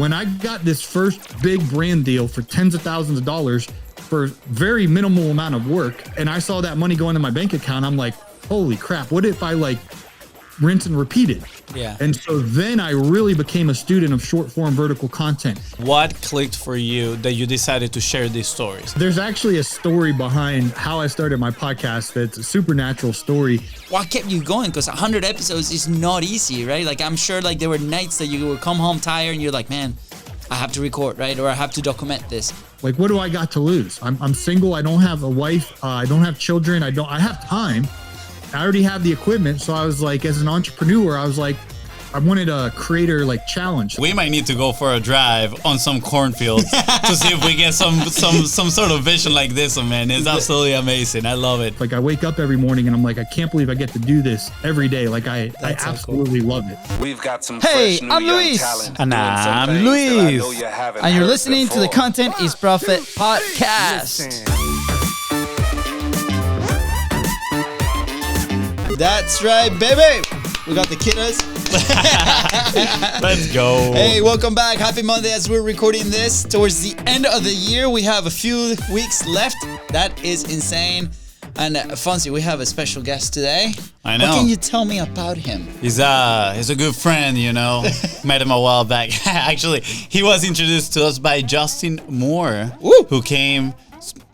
when I got this first big brand deal for tens of thousands of dollars for very minimal amount of work, and I saw that money go into my bank account, I'm like, holy crap, what if I like rinse and repeat it? Yeah. And so then I really became a student of short form vertical content. What clicked for you that you decided to share these stories? There's actually a story behind how I started my podcast that's a supernatural story. What kept you going? Because 100 episodes is not easy, right? Like, I'm sure like there were nights that you would come home tired and you're like, man, I have to record, right? Or I have to document this. Like, what do I got to lose? I'm single. I don't have a wife. I don't have children. I have time. I already have the equipment. So I was like, as an entrepreneur, I was like, I wanted a creator like challenge. We might need to go for a drive on some cornfields to see if we get some sort of vision like this one, man. It's absolutely amazing. I love it. Like, I wake up every morning and I'm like, I can't believe I get to do this every day. Like, I absolutely love it. We've got some Hey, I'm Luis. And I'm Luis. And you're listening to the Content is Profit podcast. That's right, baby. We got the kiddos. Let's go. Hey, welcome back. Happy Monday as we're recording this towards the end of the year. We have a few weeks left. That is insane. And Fonzie, we have a special guest today. I know. What can you tell me about him? He's a good friend, you know. Met him a while back. Actually, he was introduced to us by Justin Moore, who came.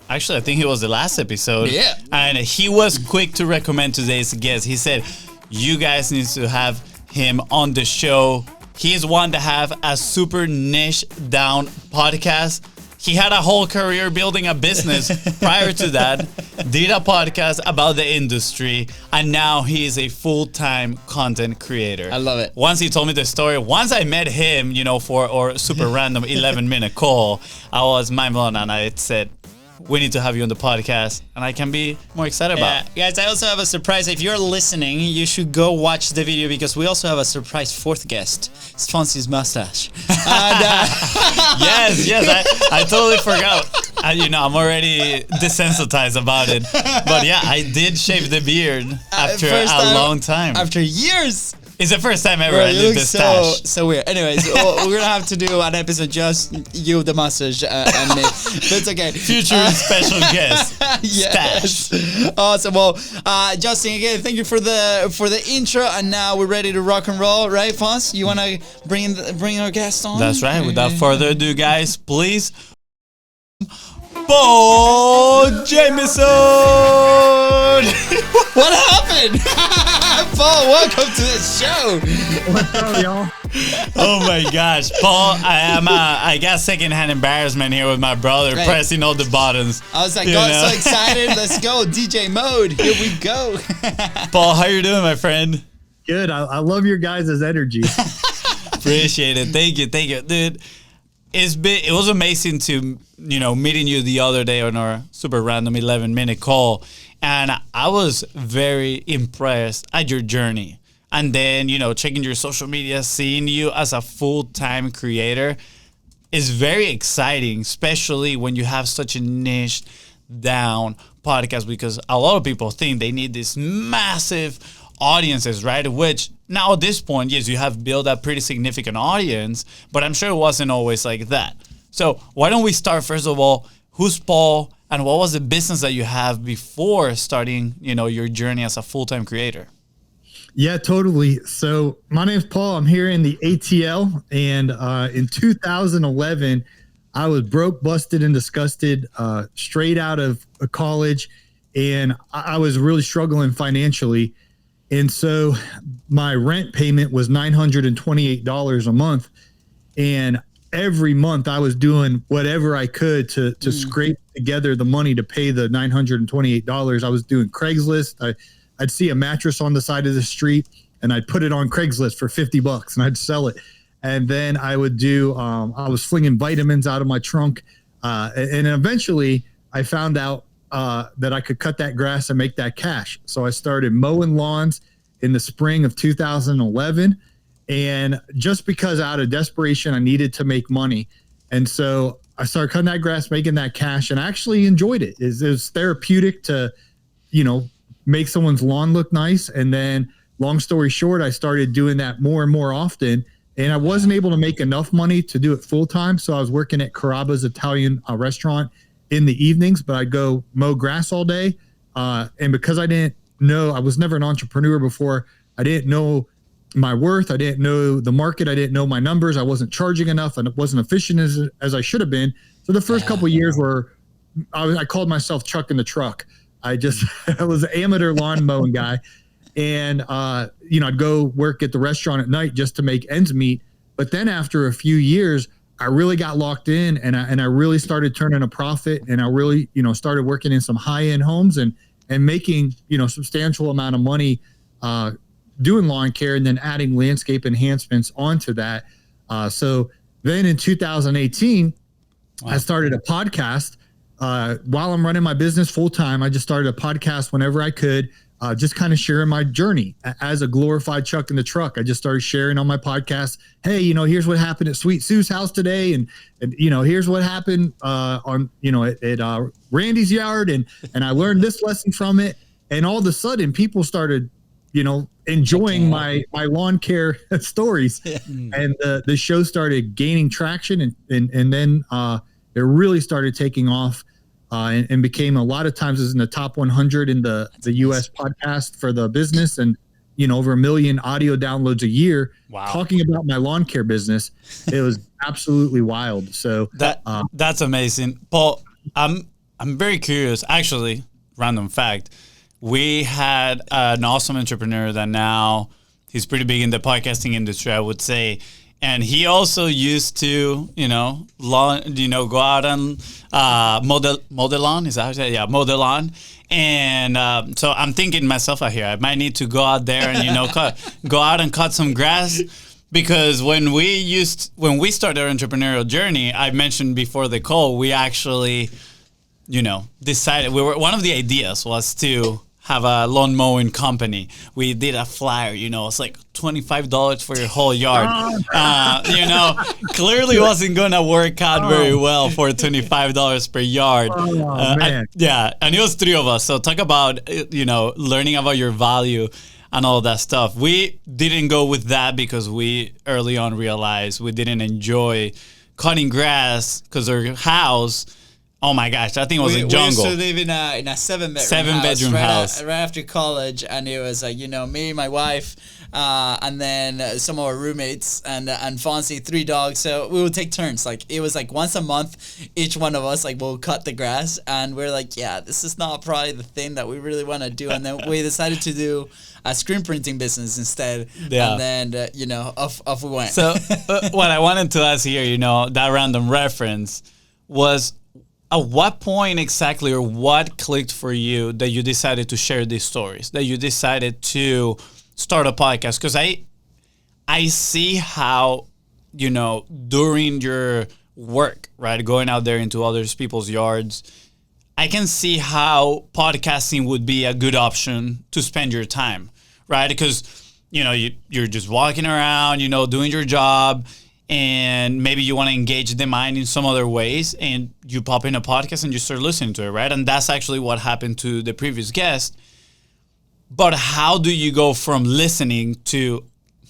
Actually, I think it was the last episode. Yeah. And he was quick to recommend today's guest. He said, you guys need to have him on the show. He's one to have a super niche down podcast. He had a whole career building a business prior to that, did a podcast about the industry, and now he is a full-time content creator. I love it. Once he told me the story, once I met him, you know, for our super random 11-minute call, I was mind blown, and I said, we need to have you on the podcast, and I can be more excited about. Guys, I also have a surprise. If you're listening, you should go watch the video because we also have a surprise fourth guest. It's Fonzie's mustache. And, yes, I totally forgot. I'm already desensitized about it. But yeah, I did shave the beard after a long time. After years. It's the first time ever I did this stash. So weird. Anyways, we're going to have to do an episode just you, the mustache, and me. But it's okay. Future special guest. Yes. Stash. Awesome. Well, Justin, again, thank you for the intro. And now we're ready to rock and roll, right, Fonz? You want to bring our guest on? That's right. Without further ado, guys, please, Paul Jameson. What happened? Paul, welcome to the show. What's up, y'all? Oh my gosh, Paul! I got secondhand embarrassment here with my brother pressing all the buttons. I was like, so excited. Let's go, DJ mode. Here we go. Paul, how you doing, my friend? Good. I love your guys' energy. Appreciate it. Thank you, dude. It was amazing to meeting you the other day on our super random 11-minute call, and I was very impressed at your journey. And then checking your social media, seeing you as a full-time creator is very exciting, especially when you have such a niche down podcast, because a lot of people think they need these massive audiences, right? Which now at this point, yes, you have built a pretty significant audience, but I'm sure it wasn't always like that. So why don't we start, first of all, who's Paul and what was the business that you have before starting, your journey as a full-time creator? Yeah, totally. So my name's Paul. I'm here in the ATL, and in 2011, I was broke, busted, and disgusted, straight out of college, and I was really struggling financially. And so my rent payment was $928 a month, and every month I was doing whatever I could to scrape together the money to pay the $928. I was doing Craigslist. I'd see a mattress on the side of the street and I'd put it on Craigslist for $50 and I'd sell it. And then I would do, I was flinging vitamins out of my trunk. And eventually I found out that I could cut that grass and make that cash. So I started mowing lawns in the spring of 2011. And just because out of desperation, I needed to make money. And so I started cutting that grass, making that cash, and I actually enjoyed it. It was therapeutic to, make someone's lawn look nice. And then long story short, I started doing that more and more often. and I wasn't able to make enough money to do it full time. So I was working at Carrabba's Italian restaurant in the evenings, but I'd go mow grass all day. And because I didn't know, I was never an entrepreneur before. I didn't know my worth. I didn't know the market. I didn't know my numbers. I wasn't charging enough, and it wasn't efficient as I should have been. So the first couple of years were, I called myself Chuck in the truck. I was an amateur lawn mowing guy. And, I'd go work at the restaurant at night just to make ends meet. But then after a few years, I really got locked in, and I really started turning a profit, and I really, started working in some high-end homes and making, substantial amount of money, doing lawn care and then adding landscape enhancements onto that. So then in 2018, I started a podcast. While I'm running my business full time, I just started a podcast whenever I could, just kind of sharing my journey as a glorified Chuck in the truck. I just started sharing on my podcast. Hey, here's what happened at Sweet Sue's house today. And here's what happened, at Randy's yard. And I learned this lesson from it. And all of a sudden people started, enjoying my lawn care stories. And the show started gaining traction, and then it really started taking off, and became a lot of times is in the top 100 in the US podcast for the business, and over 1 million audio downloads a year. Wow. Talking about my lawn care business. It was absolutely wild. So that's amazing. Paul, I'm very curious, actually, random fact. We had an awesome entrepreneur that now he's pretty big in the podcasting industry, I would say. And he also used to, go out and mow the lawn. Is that how you say it? Yeah, mow the lawn. And so I'm thinking myself out here, I might need to go out there and, go out and cut some grass. Because when we started our entrepreneurial journey, I mentioned before the call, we actually, decided, one of the ideas was to have a lawn mowing company. We did a flyer, it's like $25 for your whole yard. Clearly wasn't going to work out very well for $25 per yard. Man. And it was 3 of us. So talk about, learning about your value and all that stuff. We didn't go with that because we early on realized we didn't enjoy cutting grass because our house, oh my gosh, I think it was a jungle. We used to live in a 7-bedroom house. Right after college, and it was like, me, my wife, and then some of our roommates, and Fonzie, 3 dogs. So we would take turns. Like, it was like once a month, each one of us will cut the grass, and we're like, yeah, this is not probably the thing that we really want to do. And then we decided to do a screen printing business instead. Yeah. And then, off we went. So what I wanted to ask here, that random reference was, at what point exactly, or what clicked for you that you decided to share these stories, that you decided to start a podcast? Because I see how, during your work, right, going out there into other people's yards, I can see how podcasting would be a good option to spend your time, right? Because, you're just walking around, doing your job, and maybe you want to engage the mind in some other ways, and you pop in a podcast and you start listening to it, right? And that's actually what happened to the previous guest. But how do you go from listening to,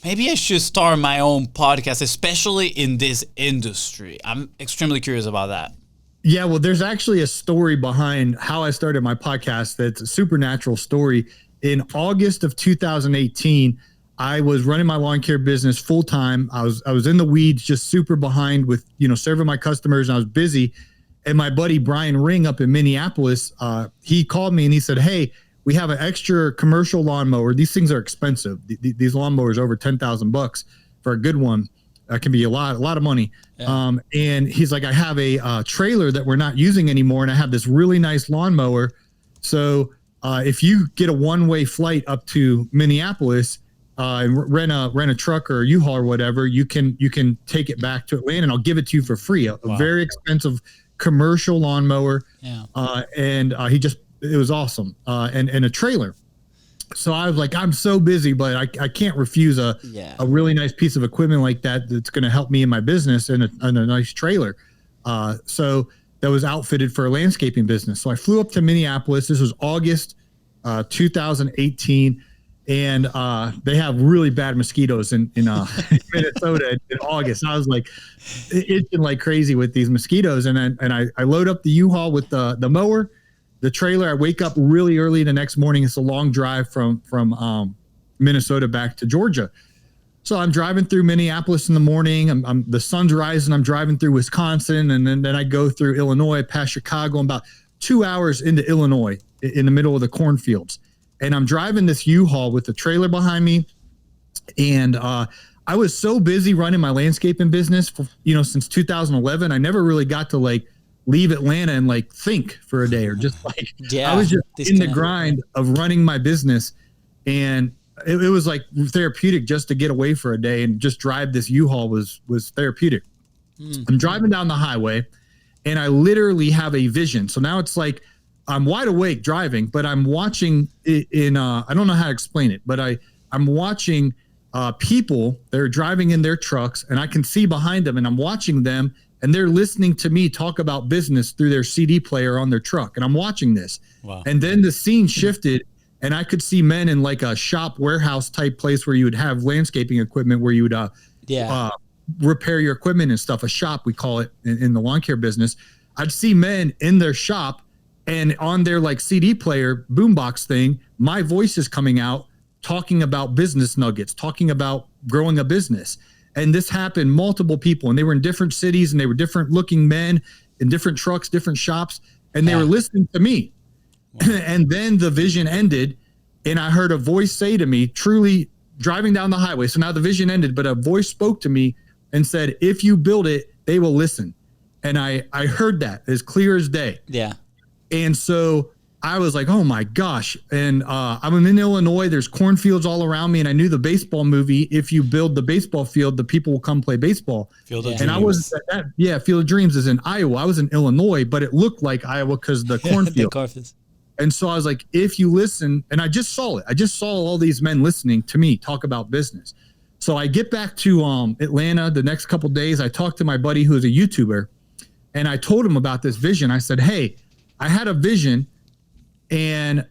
maybe I should start my own podcast, especially in this industry? I'm extremely curious about that. Yeah, well, there's actually a story behind how I started my podcast that's a supernatural story. In August of 2018, I was running my lawn care business full time. I was in the weeds, just super behind with, serving my customers, and I was busy. And my buddy Brian Ring up in Minneapolis, he called me and he said, "Hey, we have an extra commercial lawnmower. These things are expensive. These lawnmowers are over $10,000 for a good one. That can be a lot of money." Yeah. And he's like, "I have a trailer that we're not using anymore, and I have this really nice lawnmower. So if you get a one-way flight up to Minneapolis, rent a truck or a U-Haul or whatever, you can take it back to Atlanta, and I'll give it to you for free." A very expensive commercial lawnmower. Yeah. And it was awesome. And a trailer. So I was like, I'm so busy, but I can't refuse a really nice piece of equipment like that that's going to help me in my business, and a nice trailer. So that was outfitted for a landscaping business. So I flew up to Minneapolis. This was August 2018. and they have really bad mosquitoes in Minnesota in August. I was like itching like crazy with these mosquitoes, and I load up the U-Haul with the mower, the trailer. I wake up really early the next morning. It's a long drive from Minnesota back to Georgia. So I'm driving through Minneapolis in the morning. The sun's rising. I'm driving through Wisconsin, and then I go through Illinois, past Chicago. I'm about 2 hours into Illinois in the middle of the cornfields. And I'm driving this U-Haul with the trailer behind me. And I was so busy running my landscaping business, since 2011. I never really got to like leave Atlanta and like think for a day, or just like, I was just in the grind of running my business. And it was like therapeutic just to get away for a day and just drive this U-Haul was therapeutic. I'm driving down the highway, and I literally have a vision. So now it's like I'm wide awake driving, but I'm watching it in I don't know how to explain it, but I'm watching people. They're driving in their trucks, and I can see behind them, and I'm watching them, and they're listening to me talk about business through their CD player on their truck. And I'm watching this. Wow. And then the scene shifted, and I could see men in like a shop warehouse type place where you would have landscaping equipment, where you would repair your equipment and stuff. A shop, we call it in the lawn care business. I'd see men in their shop, and on their like CD player boombox thing, my voice is coming out talking about business nuggets, talking about growing a business. And this happened multiple people, and they were in different cities, and they were different looking men in different trucks, different shops, and they were listening to me. Wow. And then the vision ended, and I heard a voice say to me, truly driving down the highway. So now the vision ended, but a voice spoke to me and said, if you build it, they will listen. And I heard that as clear as day. Yeah. And so I was like, oh my gosh. And I'm in Illinois. There's cornfields all around me. And I knew the baseball movie, if you build the baseball field, the people will come play baseball. Field of Dreams. I wasn't Field of Dreams is in Iowa. I was in Illinois, but it looked like Iowa because the cornfield. And so I was like, if you listen, and I just saw it. I just saw all these men listening to me talk about business. So I get back to Atlanta the next couple of days. I talked to my buddy who's a YouTuber, and I told him about this vision. I said, hey, I had a vision, and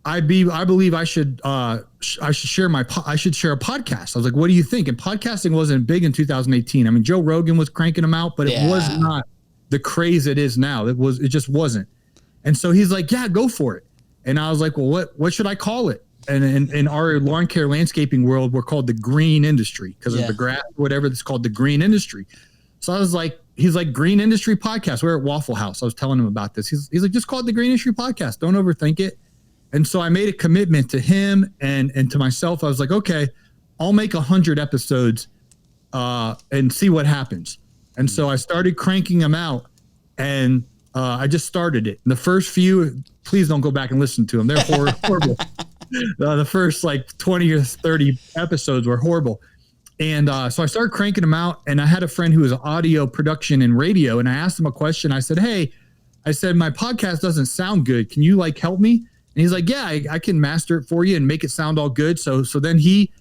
I believe I should share a podcast. I was like, what do you think? And podcasting wasn't big in 2018. I mean, Joe Rogan was cranking them out, but it was not the craze it is now. It just wasn't. And so he's like, yeah, go for it. And I was like, well, what should I call it? And in our lawn care landscaping world, we're called the green industry because of the grass, whatever. It's called the green industry. So I was like, he's like, Green Industry Podcast. We're at Waffle House. I was telling him about this. He's like, just call it the Green Industry Podcast. Don't overthink it. And so I made a commitment to him and to myself. I was like, okay, I'll make 100 episodes and see what happens. And so I started cranking them out, and I just started it. And the first few, please don't go back and listen to them. They're horrible. The first like 20 or 30 episodes were horrible. And so I started cranking them out, and I had a friend who was audio production and radio, and I asked him a question. I said, hey, my podcast doesn't sound good. Can you like help me? And he's like, yeah, I can master it for you and make it sound all good. So then he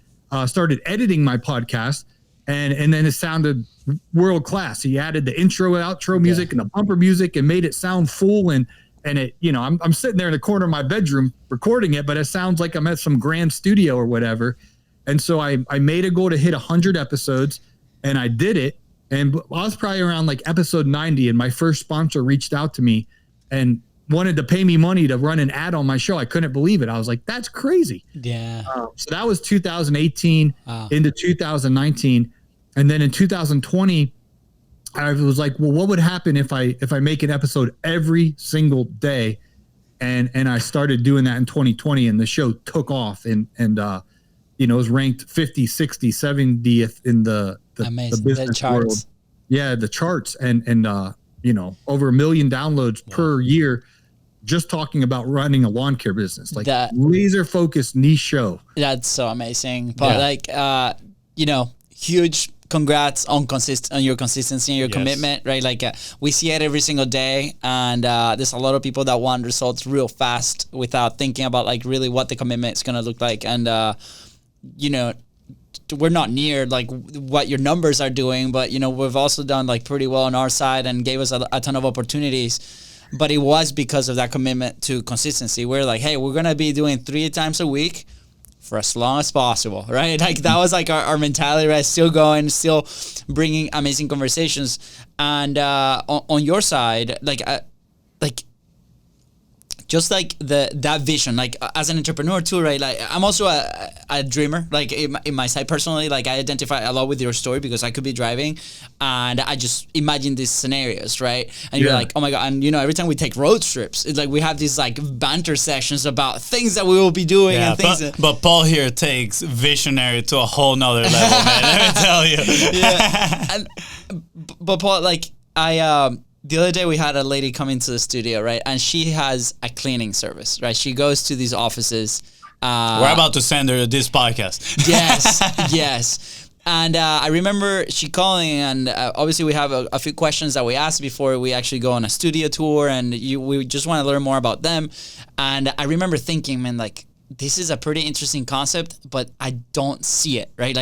started editing my podcast, and then it sounded world class. He added the intro, outro music and the bumper music and made it sound full. And it, I'm sitting there in the corner of my bedroom recording it, but it sounds like I'm at some grand studio or whatever. And so I made a goal to hit 100 episodes, and I did it. And I was probably around like episode 90, and my first sponsor reached out to me and wanted to pay me money to run an ad on my show. I couldn't believe it. I was like, that's crazy. Yeah. So that was 2018 into 2019. And then in 2020, I was like, well, what would happen if I make an episode every single day? And I started doing that in 2020, and the show took off, and it was ranked 50, 60, 70th in the business world. Yeah, the charts, and over 1 million downloads per year, just talking about running a lawn care business, like that laser focused niche show. That's so amazing. But huge congrats on your consistency and your commitment, right? Like we see it every single day, and there's a lot of people that want results real fast without thinking about like really what the commitment is going to look like. And we're not near like what your numbers are doing, but we've also done like pretty well on our side and gave us a ton of opportunities. But it was because of that commitment to consistency. We're like, hey, we're going to be doing 3 times a week for as long as possible, right? Like that was like our mentality, right? Still going, still bringing amazing conversations. And on your side, like just like that vision, like as an entrepreneur too, right? Like I'm also a dreamer, like in my side personally, like I identify a lot with your story because I could be driving and I just imagine these scenarios, right? And you're like, oh my God. And every time we take road trips, it's like we have these like banter sessions about things that we will be doing and things. But Paul here takes visionary to a whole nother level, man. Let me tell you. Yeah. But Paul, like the other day we had a lady come into the studio, right? And she has a cleaning service, right? She goes to these offices. We're about to send her this podcast. Yes. And I remember she calling, and obviously we have a few questions that we asked before we actually go on a studio tour, and we just want to learn more about them. And I remember thinking, man, like, this is a pretty interesting concept, but I don't see it, right?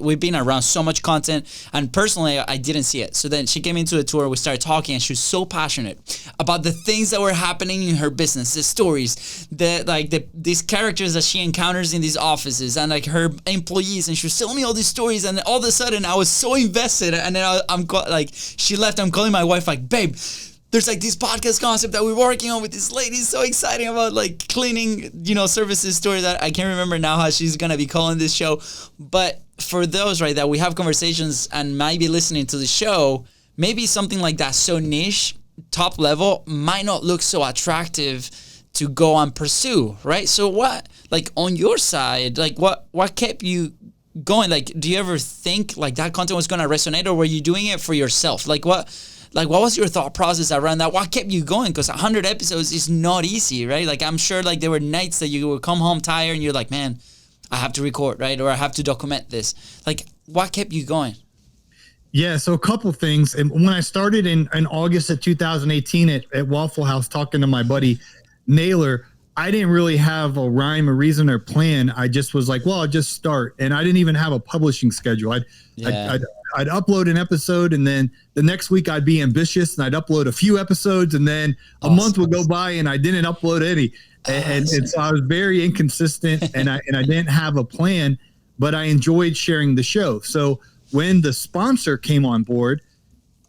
We've been around so much content, and personally, I didn't see it. So then she came into the tour, we started talking, and she was so passionate about the things that were happening in her business, the stories, these characters that she encounters in these offices, and like her employees, and she was telling me all these stories, and all of a sudden, I was so invested, and then she left, I'm calling my wife like, babe, there's like this podcast concept that we're working on with this lady. So exciting about like cleaning, services story that I can't remember now how she's going to be calling this show. But for those, right, that we have conversations and might be listening to the show, maybe something like that so niche, top level, might not look so attractive to go and pursue, right? So what, like on your side, like what kept you going? Like, do you ever think like that content was going to resonate, or were you doing it for yourself? Like what was your thought process around that? What kept you going? Because 100 episodes is not easy, right? Like I'm sure like there were nights that you would come home tired and you're like, man, I have to record, right? Or I have to document this. Like what kept you going? Yeah, so a couple things. And when I started in August of 2018 at Waffle House talking to my buddy Naylor, I didn't really have a rhyme or reason or plan. I just was like, well, I'll just start. And I didn't even have a publishing schedule. I'd upload an episode, and then the next week I'd be ambitious and I'd upload a few episodes, and then a month would go by and I didn't upload any. And so I was very inconsistent, and I didn't have a plan, but I enjoyed sharing the show. So when the sponsor came on board,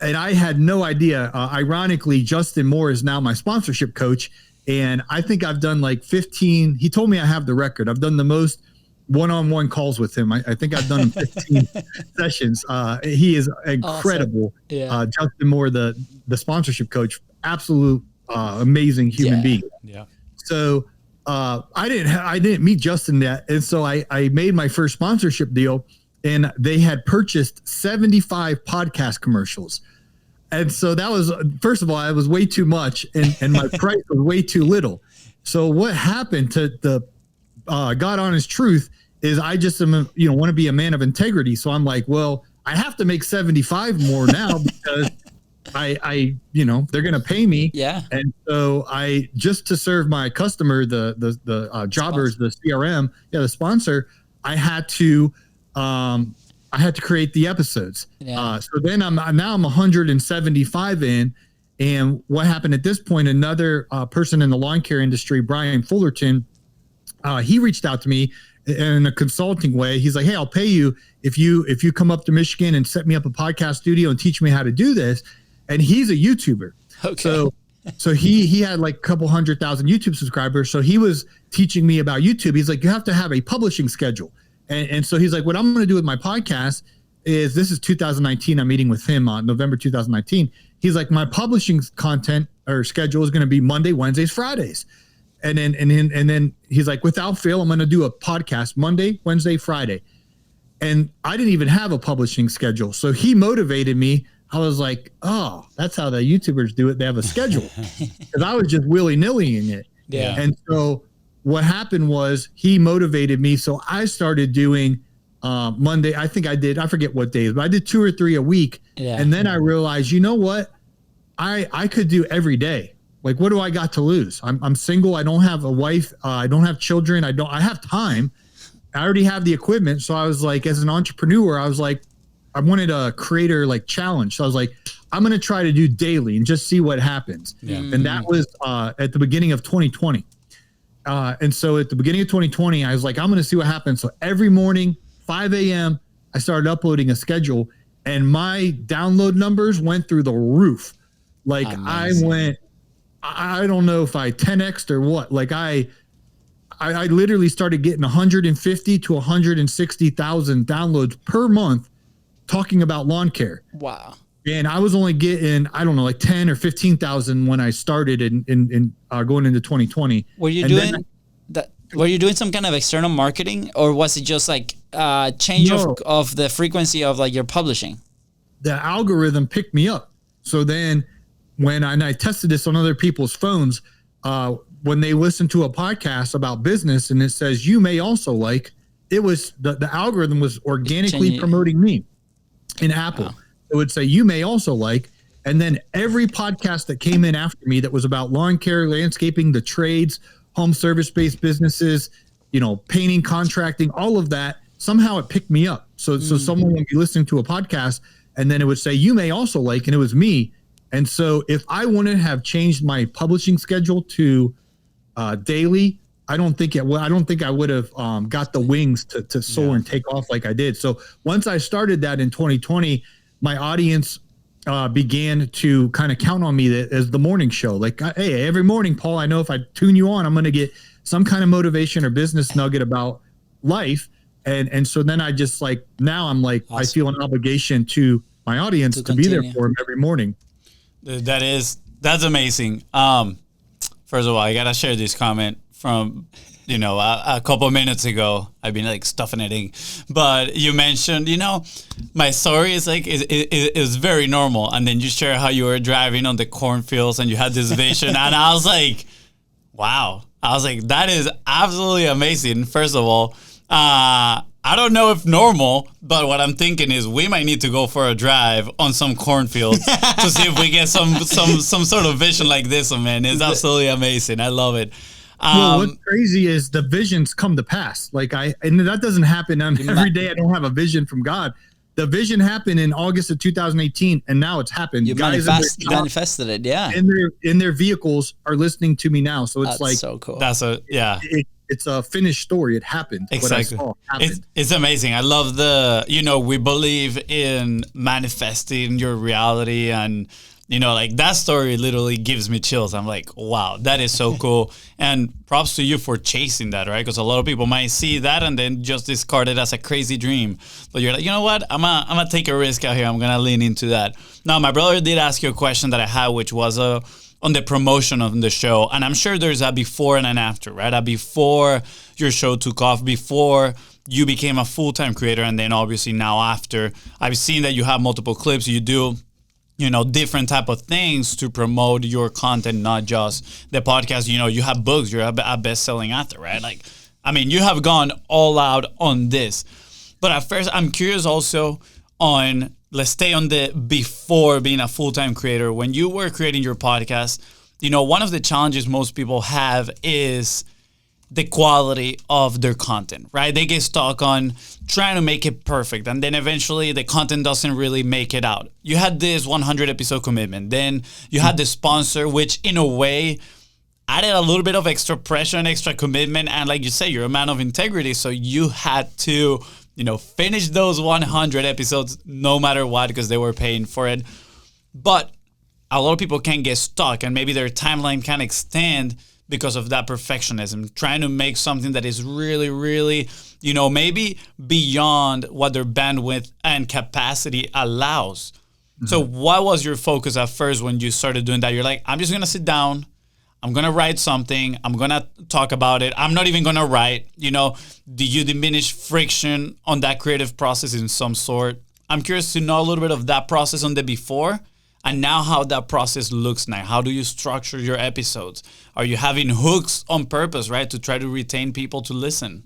and I had no idea, ironically, Justin Moore is now my sponsorship coach. And I think I've done like 15. He told me I have the record. I've done the most one-on-one calls with him. I think I've done 15 sessions. He is incredible. Awesome. Yeah. Justin Moore, the sponsorship coach, absolute amazing human being. Yeah. So I didn't meet Justin yet, and so I made my first sponsorship deal, and they had purchased 75 podcast commercials. And so that was, first of all, it was way too much, and my price was way too little. So what happened to the God honest truth is I just am, want to be a man of integrity. So I'm like, well, I have to make 75 more now because I they're going to pay me. Yeah. And so I, just to serve my customer, the jobbers, the CRM, the sponsor, I had to create the episodes. Yeah. So then I'm 175 in. And what happened at this point, another person in the lawn care industry, Brian Fullerton, he reached out to me in a consulting way. He's like, hey, I'll pay you if you come up to Michigan and set me up a podcast studio and teach me how to do this. And he's a YouTuber. Okay. So he had like a couple 100,000 YouTube subscribers. So he was teaching me about YouTube. He's like, you have to have a publishing schedule. And so he's like, what I'm going to do with my podcast is, this is 2019. I'm meeting with him on November 2019. He's like, my publishing content or schedule is going to be Monday, Wednesdays, Fridays. And then he's like, without fail, I'm going to do a podcast Monday, Wednesday, Friday. And I didn't even have a publishing schedule. So he motivated me. I was like, oh, that's how the YouTubers do it. They have a schedule. Because I was just willy-nillying it. Yeah. And so what happened was he motivated me. So I started doing Monday. I forget what days, but I did 2 or 3 a week. Yeah. And then I realized, you know what? I could do every day. Like, what do I got to lose? I'm single. I don't have a wife. I don't have children. I have time. I already have the equipment. So I was like, as an entrepreneur, I was like, I wanted a creator like challenge. So I was like, I'm going to try to do daily and just see what happens. Yeah. And that was at the beginning of 2020. And so at the beginning of 2020, I was like, I'm going to see what happens. So every morning, 5 a.m., I started uploading a schedule, and my download numbers went through the roof. Like amazing. I don't know if I 10x'd or what. Like I literally started getting 150 to 160,000 downloads per month talking about lawn care. Wow. And I was only getting, I don't know, like 10 or 15,000 when I started in going into 2020. Were you doing that? Were you doing some kind of external marketing, or was it just like change of the frequency of like your publishing? The algorithm picked me up. So then when I tested this on other people's phones, when they listen to a podcast about business and it says, you may also like, it was the algorithm was organically promoting me in Apple. Wow. It would say, you may also like, and then every podcast that came in after me that was about lawn care, landscaping, the trades, home service-based businesses, painting, contracting, all of that, somehow it picked me up. So someone would be listening to a podcast and then it would say, you may also like, and it was me. And so if I wouldn't have changed my publishing schedule to daily, I don't think I would have got the wings to soar and take off like I did. So once I started that in 2020, my audience began to kind of count on me as the morning show. Like, hey, every morning, Paul, I know if I tune you on, I'm going to get some kind of motivation or business nugget about life. And so then I just now I'm like, awesome. I feel an obligation to my audience to be there for them every morning. That's amazing. First of all, I got to share this comment from, a couple of minutes ago. I've been stuffing it in, but you mentioned, my story is is very normal. And then you share how you were driving on the cornfields and you had this vision. And I was like, wow. I was like, that is absolutely amazing. First of all, I don't know if normal, but what I'm thinking is we might need to go for a drive on some cornfields to see if we get some sort of vision like this one, man. It's absolutely amazing. I love it. Well, what's crazy is the visions come to pass. And that doesn't happen every day. I don't have a vision from God. The vision happened in August of 2018, and now it's happened. You manifested it, yeah. In their vehicles are listening to me now. So it's so cool. It's a finished story. It happened. Exactly. What I saw happened. It's amazing. I love we believe in manifesting your reality, and that story literally gives me chills. I'm like, wow, that is so cool. And props to you for chasing that, right? Because a lot of people might see that and then just discard it as a crazy dream. But you're like, you know what? I'm gonna take a risk out here. I'm gonna lean into that. Now, my brother did ask you a question that I had, which was on the promotion of the show. And I'm sure there's a before and an after, right? A before your show took off, before you became a full-time creator, and then obviously now after. I've seen that you have multiple clips. You do different type of things to promote your content, not just the podcast. You have books, you're a best-selling author, right? You have gone all out on this. But at first, I'm curious also on, let's stay on the before being a full-time creator. When you were creating your podcast, one of the challenges most people have is the quality of their content, right? They get stuck on trying to make it perfect, and then eventually the content doesn't really make it out. You had this 100 episode commitment, then you had the sponsor, which in a way added a little bit of extra pressure and extra commitment. And like you say, you're a man of integrity, so you had to finish those 100 episodes no matter what, because they were paying for it. But a lot of people can get stuck, and maybe their timeline can extend because of that perfectionism, trying to make something that is really, really, maybe beyond what their bandwidth and capacity allows. Mm-hmm. So what was your focus at first when you started doing that? You're like, I'm just going to sit down. I'm going to write something. I'm going to talk about it. I'm not even going to write. Do you diminish friction on that creative process in some sort? I'm curious to know a little bit of that process on the before, and now how that process looks now. How do you structure your episodes? Are you having hooks on purpose, right, to try to retain people to listen?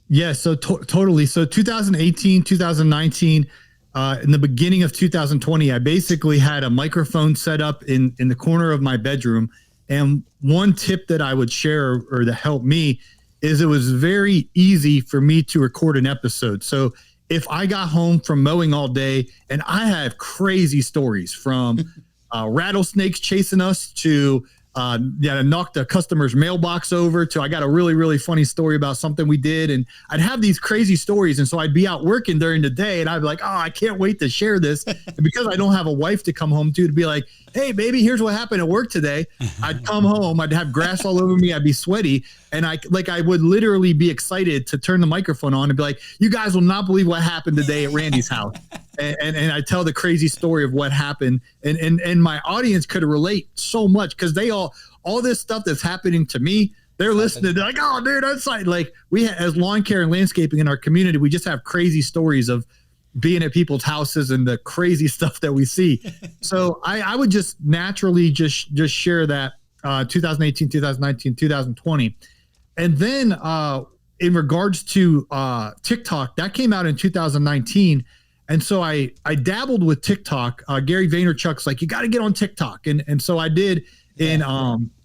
Yeah, so totally. So 2018, 2019, in the beginning of 2020, I basically had a microphone set up in the corner of my bedroom. And one tip that I would share or that helped me is it was very easy for me to record an episode. So if I got home from mowing all day, and I have crazy stories from rattlesnakes chasing us to knocked a customer's mailbox over to, I got a really, really funny story about something we did. And I'd have these crazy stories. And so I'd be out working during the day and I'd be like, oh, I can't wait to share this. And because I don't have a wife to come home to be like, hey, baby, here's what happened at work today. I'd come home, I'd have grass all over me. I'd be sweaty. And I would literally be excited to turn the microphone on and be like, you guys will not believe what happened today at Randy's house. And I tell the crazy story of what happened, and my audience could relate so much because they all this stuff that's happening to me, they're listening. They're like, oh, dude, that's like we as lawn care and landscaping in our community, we just have crazy stories of being at people's houses and the crazy stuff that we see. So I would just naturally just share that 2018, 2019, 2020, and then in regards to TikTok, that came out in 2019. And so I dabbled with TikTok. Gary Vaynerchuk's like, you got to get on TikTok. And so I did in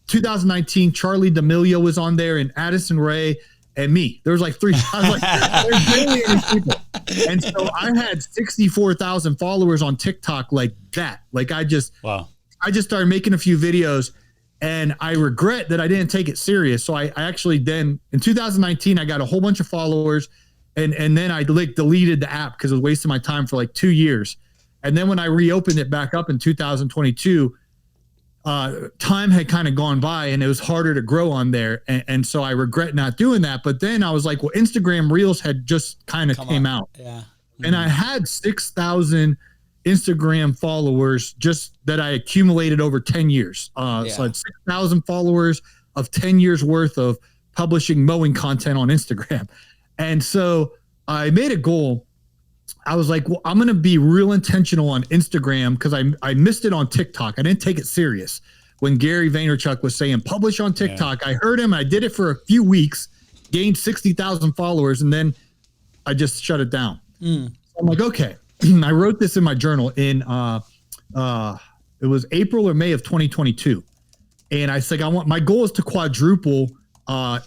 2019. Charlie D'Amelio was on there and Addison Ray and me. There was like three. I was like, there's barely any people. And so I had 64,000 followers on TikTok like that. Like I just started making a few videos and I regret that I didn't take it serious. So I actually then in 2019, I got a whole bunch of followers. And then I deleted the app because it was wasting my time for like 2 years. And then when I reopened it back up in 2022, time had kind of gone by and it was harder to grow on there. And so I regret not doing that. But then I was like, well, Instagram Reels had just kind of came out. Yeah. Mm-hmm. And I had 6,000 Instagram followers just that I accumulated over 10 years. So I had 6,000 followers of 10 years worth of publishing mowing content on Instagram. And so I made a goal. I was like, well, I'm going to be real intentional on Instagram because I missed it on TikTok. I didn't take it serious. When Gary Vaynerchuk was saying publish on TikTok, I heard him. I did it for a few weeks, gained 60,000 followers, and then I just shut it down. So I'm like, okay. I wrote this in my journal in it was April or May of 2022. And I said, my goal is to quadruple my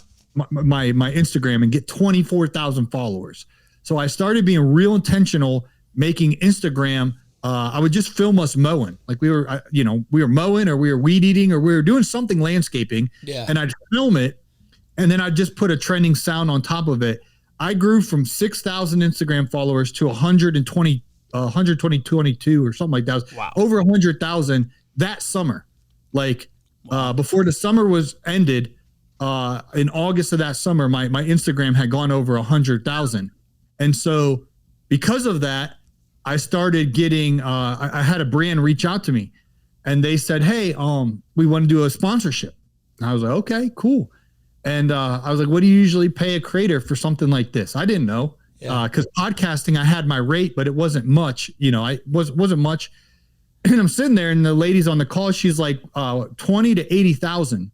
Instagram and get 24,000 followers. So I started being real intentional, making Instagram. I would just film us mowing, like we were mowing or we were weed eating or we were doing something landscaping. Yeah. And I'd film it, and then I'd just put a trending sound on top of it. I grew from 6,000 Instagram followers to 122 or something like that. Wow. Over 100,000 that summer. Like before the summer was ended. In August of that summer, my Instagram had gone over 100,000. And so because of that, I started getting, I had a brand reach out to me and they said, hey, we want to do a sponsorship. And I was like, okay, cool. And I was like, what do you usually pay a creator for something like this? I didn't know because podcasting, I had my rate, but it wasn't much, wasn't much. And I'm sitting there and the lady's on the call. She's like 20 to 80,000.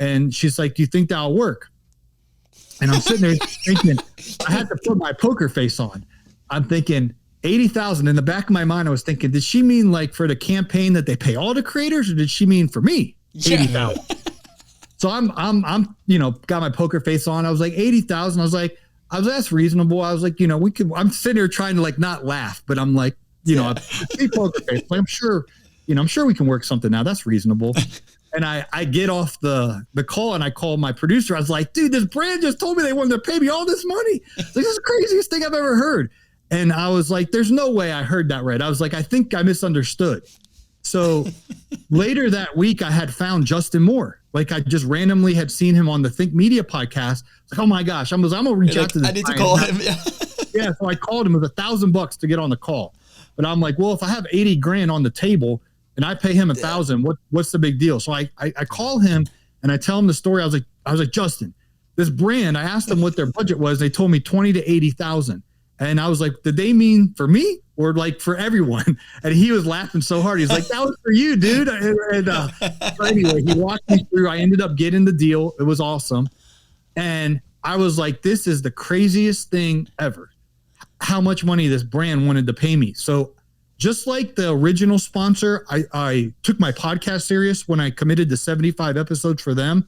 And she's like, do you think that'll work? And I'm sitting there thinking, I had to put my poker face on. I'm thinking 80,000. In the back of my mind, I was thinking, did she mean like for the campaign that they pay all the creators, or did she mean for me? 80,000. So I'm got my poker face on. I was like 80,000. I was like, that's reasonable. I was like, I'm sitting here trying to like not laugh, but I'm like, I poker face. I'm sure we can work something out. That's reasonable. And I get off the call and I call my producer. I was like, dude, this brand just told me they wanted to pay me all this money. Like, this is the craziest thing I've ever heard. And I was like, there's no way I heard that right. I was like, I think I misunderstood. So later that week, I had found Justin Moore. Like I just randomly had seen him on the Think Media podcast. Like, oh my gosh, I'm gonna reach out to this. I need to call him. Yeah. So I called him. It was $1,000 to get on the call. But I'm like, well, if I have 80 grand on the table and I pay him 1,000, what's the big deal? So I call him and I tell him the story. I was like, Justin, this brand, I asked them what their budget was. They told me 20 to 80,000. And I was like, did they mean for me or like for everyone? And he was laughing so hard. He's like, that was for you, dude. So anyway, he walked me through. I ended up getting the deal. It was awesome. And I was like, this is the craziest thing ever. How much money this brand wanted to pay me. So just like the original sponsor, I took my podcast serious when I committed to 75 episodes for them.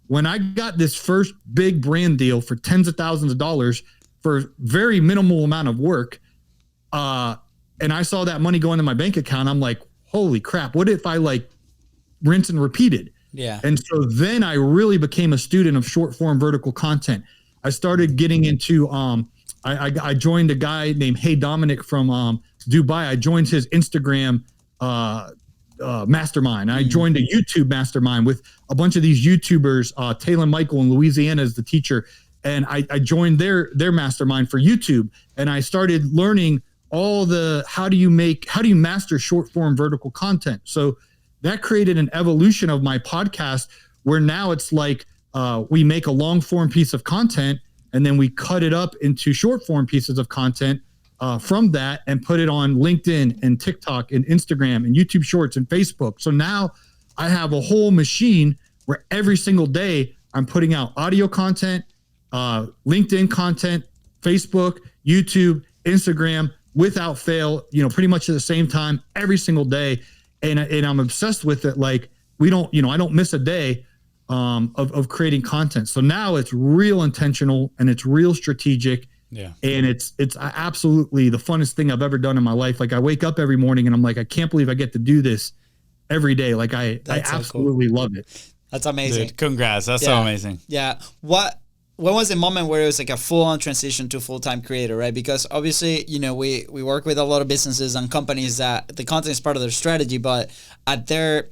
When I got this first big brand deal for tens of thousands of dollars for very minimal amount of work, and I saw that money go into my bank account, I'm like, holy crap, what if I like rinse and repeated? Yeah. And so then I really became a student of short form vertical content. I started getting into, I joined a guy named Hey Dominic from Dubai. I joined his Instagram mastermind. I joined a YouTube mastermind with a bunch of these YouTubers, Taylor Michael in Louisiana is the teacher. And I joined their mastermind for YouTube. And I started learning all the, how do you master short form vertical content? So that created an evolution of my podcast where now it's like, we make a long form piece of content and then we cut it up into short form pieces of content from that and put it on LinkedIn and TikTok and Instagram and YouTube Shorts and Facebook. So now I have a whole machine where every single day I'm putting out audio content, LinkedIn content, Facebook, YouTube, Instagram without fail, pretty much at the same time every single day. And I'm obsessed with it. Like I don't miss a day of creating content. So now it's real intentional and it's real strategic. Yeah. And it's absolutely the funnest thing I've ever done in my life. Like I wake up every morning and I'm like, I can't believe I get to do this every day. Like I absolutely love it. That's amazing. Dude, congrats. That's so amazing. Yeah. When was the moment where it was like a full-on transition to full-time creator, right? Because obviously, we work with a lot of businesses and companies that the content is part of their strategy, but at their,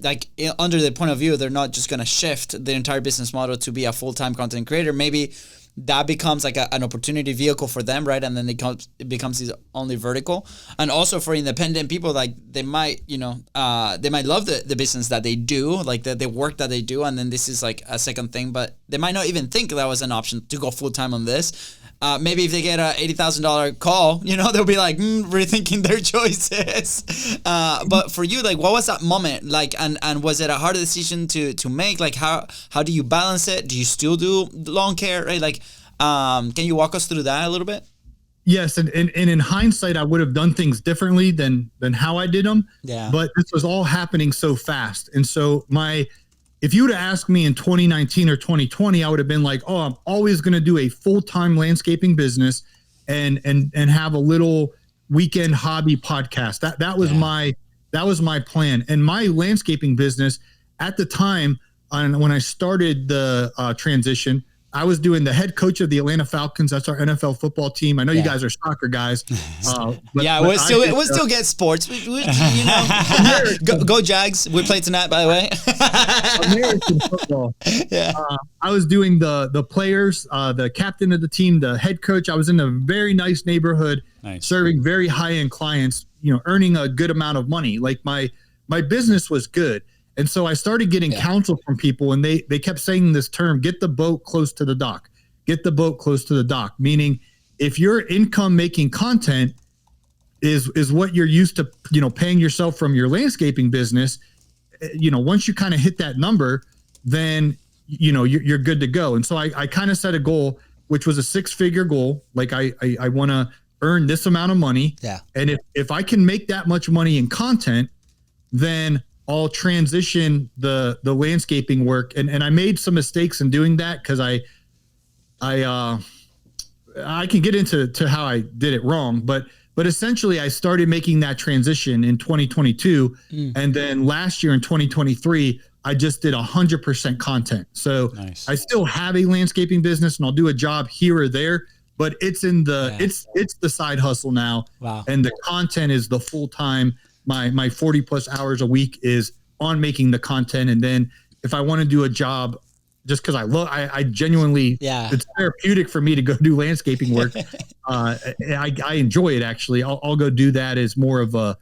under the point of view, they're not just going to shift the entire business model to be a full-time content creator. Maybe that becomes like an opportunity vehicle for them, right? And then it becomes this only vertical. And also for independent people, like they might, they might love the business that they do, like the work that they do. And then this is like a second thing, but they might not even think that was an option to go full time on this. Maybe if they get a $80,000 call, they'll be like rethinking their choices. But for you, like, what was that moment like? And was it a hard decision to make? Like, how do you balance it? Do you still do lawn care? Right? Like, can you walk us through that a little bit? Yes, and in hindsight, I would have done things differently than how I did them. Yeah. But this was all happening so fast, and so if you would have asked me in 2019 or 2020, I would have been like, oh, I'm always going to do a full-time landscaping business and have a little weekend hobby podcast. That was my plan. And my landscaping business at the time, when I started the transition, I was doing the head coach of the Atlanta Falcons. That's our NFL football team. I know you guys are soccer guys. We'll still get sports. Go Jags. We play tonight, by the way. American football. Yeah. I was doing the players, the captain of the team, the head coach. I was in a very nice neighborhood, serving very high-end clients, earning a good amount of money. Like my business was good. And so I started getting counsel from people, and they kept saying this term, get the boat close to the dock. Get the boat close to the dock, meaning if your income making content is what you're used to, paying yourself from your landscaping business, once you kind of hit that number, then, you're good to go. And so I kind of set a goal, which was a 6-figure goal. Like I want to earn this amount of money. Yeah. And if I can make that much money in content, then I'll transition the landscaping work. And I made some mistakes in doing that because I can get into how I did it wrong, but essentially I started making that transition in 2022. And then last year in 2023, I just did 100% content. So I still have a landscaping business and I'll do a job here or there, but it's in the, it's the side hustle now. Wow. And the content is the full-time. My 40 plus hours a week is on making the content. And then if I want to do a job, just because I genuinely, it's therapeutic for me to go do landscaping work. I enjoy it actually. I'll go do that as more of a,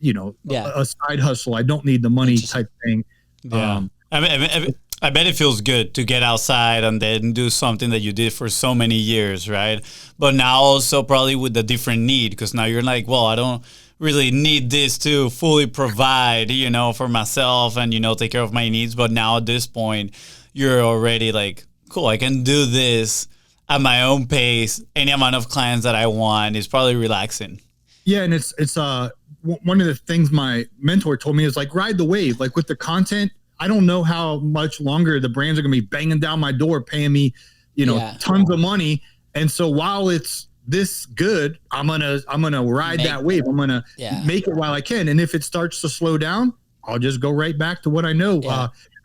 a side hustle. I don't need the money type thing. Yeah. I bet it feels good to get outside and then do something that you did for so many years, right? But now also probably with a different need, because now you're like, well, I don't really need this to fully provide, for myself and, take care of my needs. But now at this point, you're already like, cool, I can do this at my own pace. Any amount of clients that I want is probably relaxing. Yeah. And it's one of the things my mentor told me is like, ride the wave. Like with the content, I don't know how much longer the brands are going to be banging down my door, paying me, tons of money. And so while it's this good, I'm gonna ride that wave. I'm gonna make it while I can. And if it starts to slow down, I'll just go right back to what I know.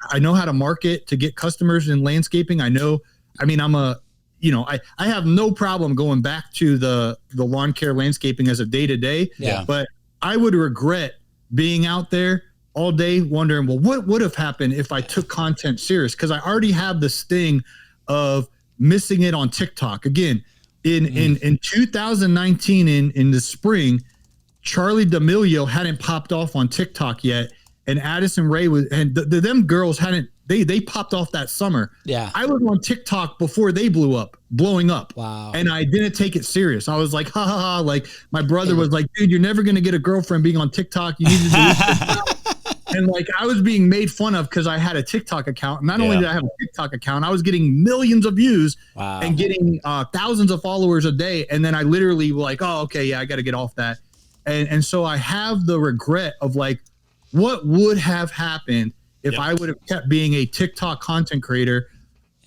I know how to market to get customers in landscaping. I mean, I have no problem going back to the lawn care landscaping as a day-to-day. Yeah. But I would regret being out there all day wondering, well, what would have happened if I took content serious? Because I already have the sting of missing it on TikTok. Again, in 2019, in the spring, Charlie D'Amelio hadn't popped off on TikTok yet, and Addison Rae was, and them girls hadn't. They popped off that summer. Yeah. I was on TikTok before they blowing up. Wow. And I didn't take it serious. I was like, ha ha ha. Like my brother was like, dude, you're never gonna get a girlfriend being on TikTok. You need to do this. And like I was being made fun of because I had a TikTok account. Not only did I have a TikTok account, I was getting millions of views and getting thousands of followers a day. And then I literally was like, oh, okay, yeah, I got to get off that. And so I have the regret of like, what would have happened if I would have kept being a TikTok content creator.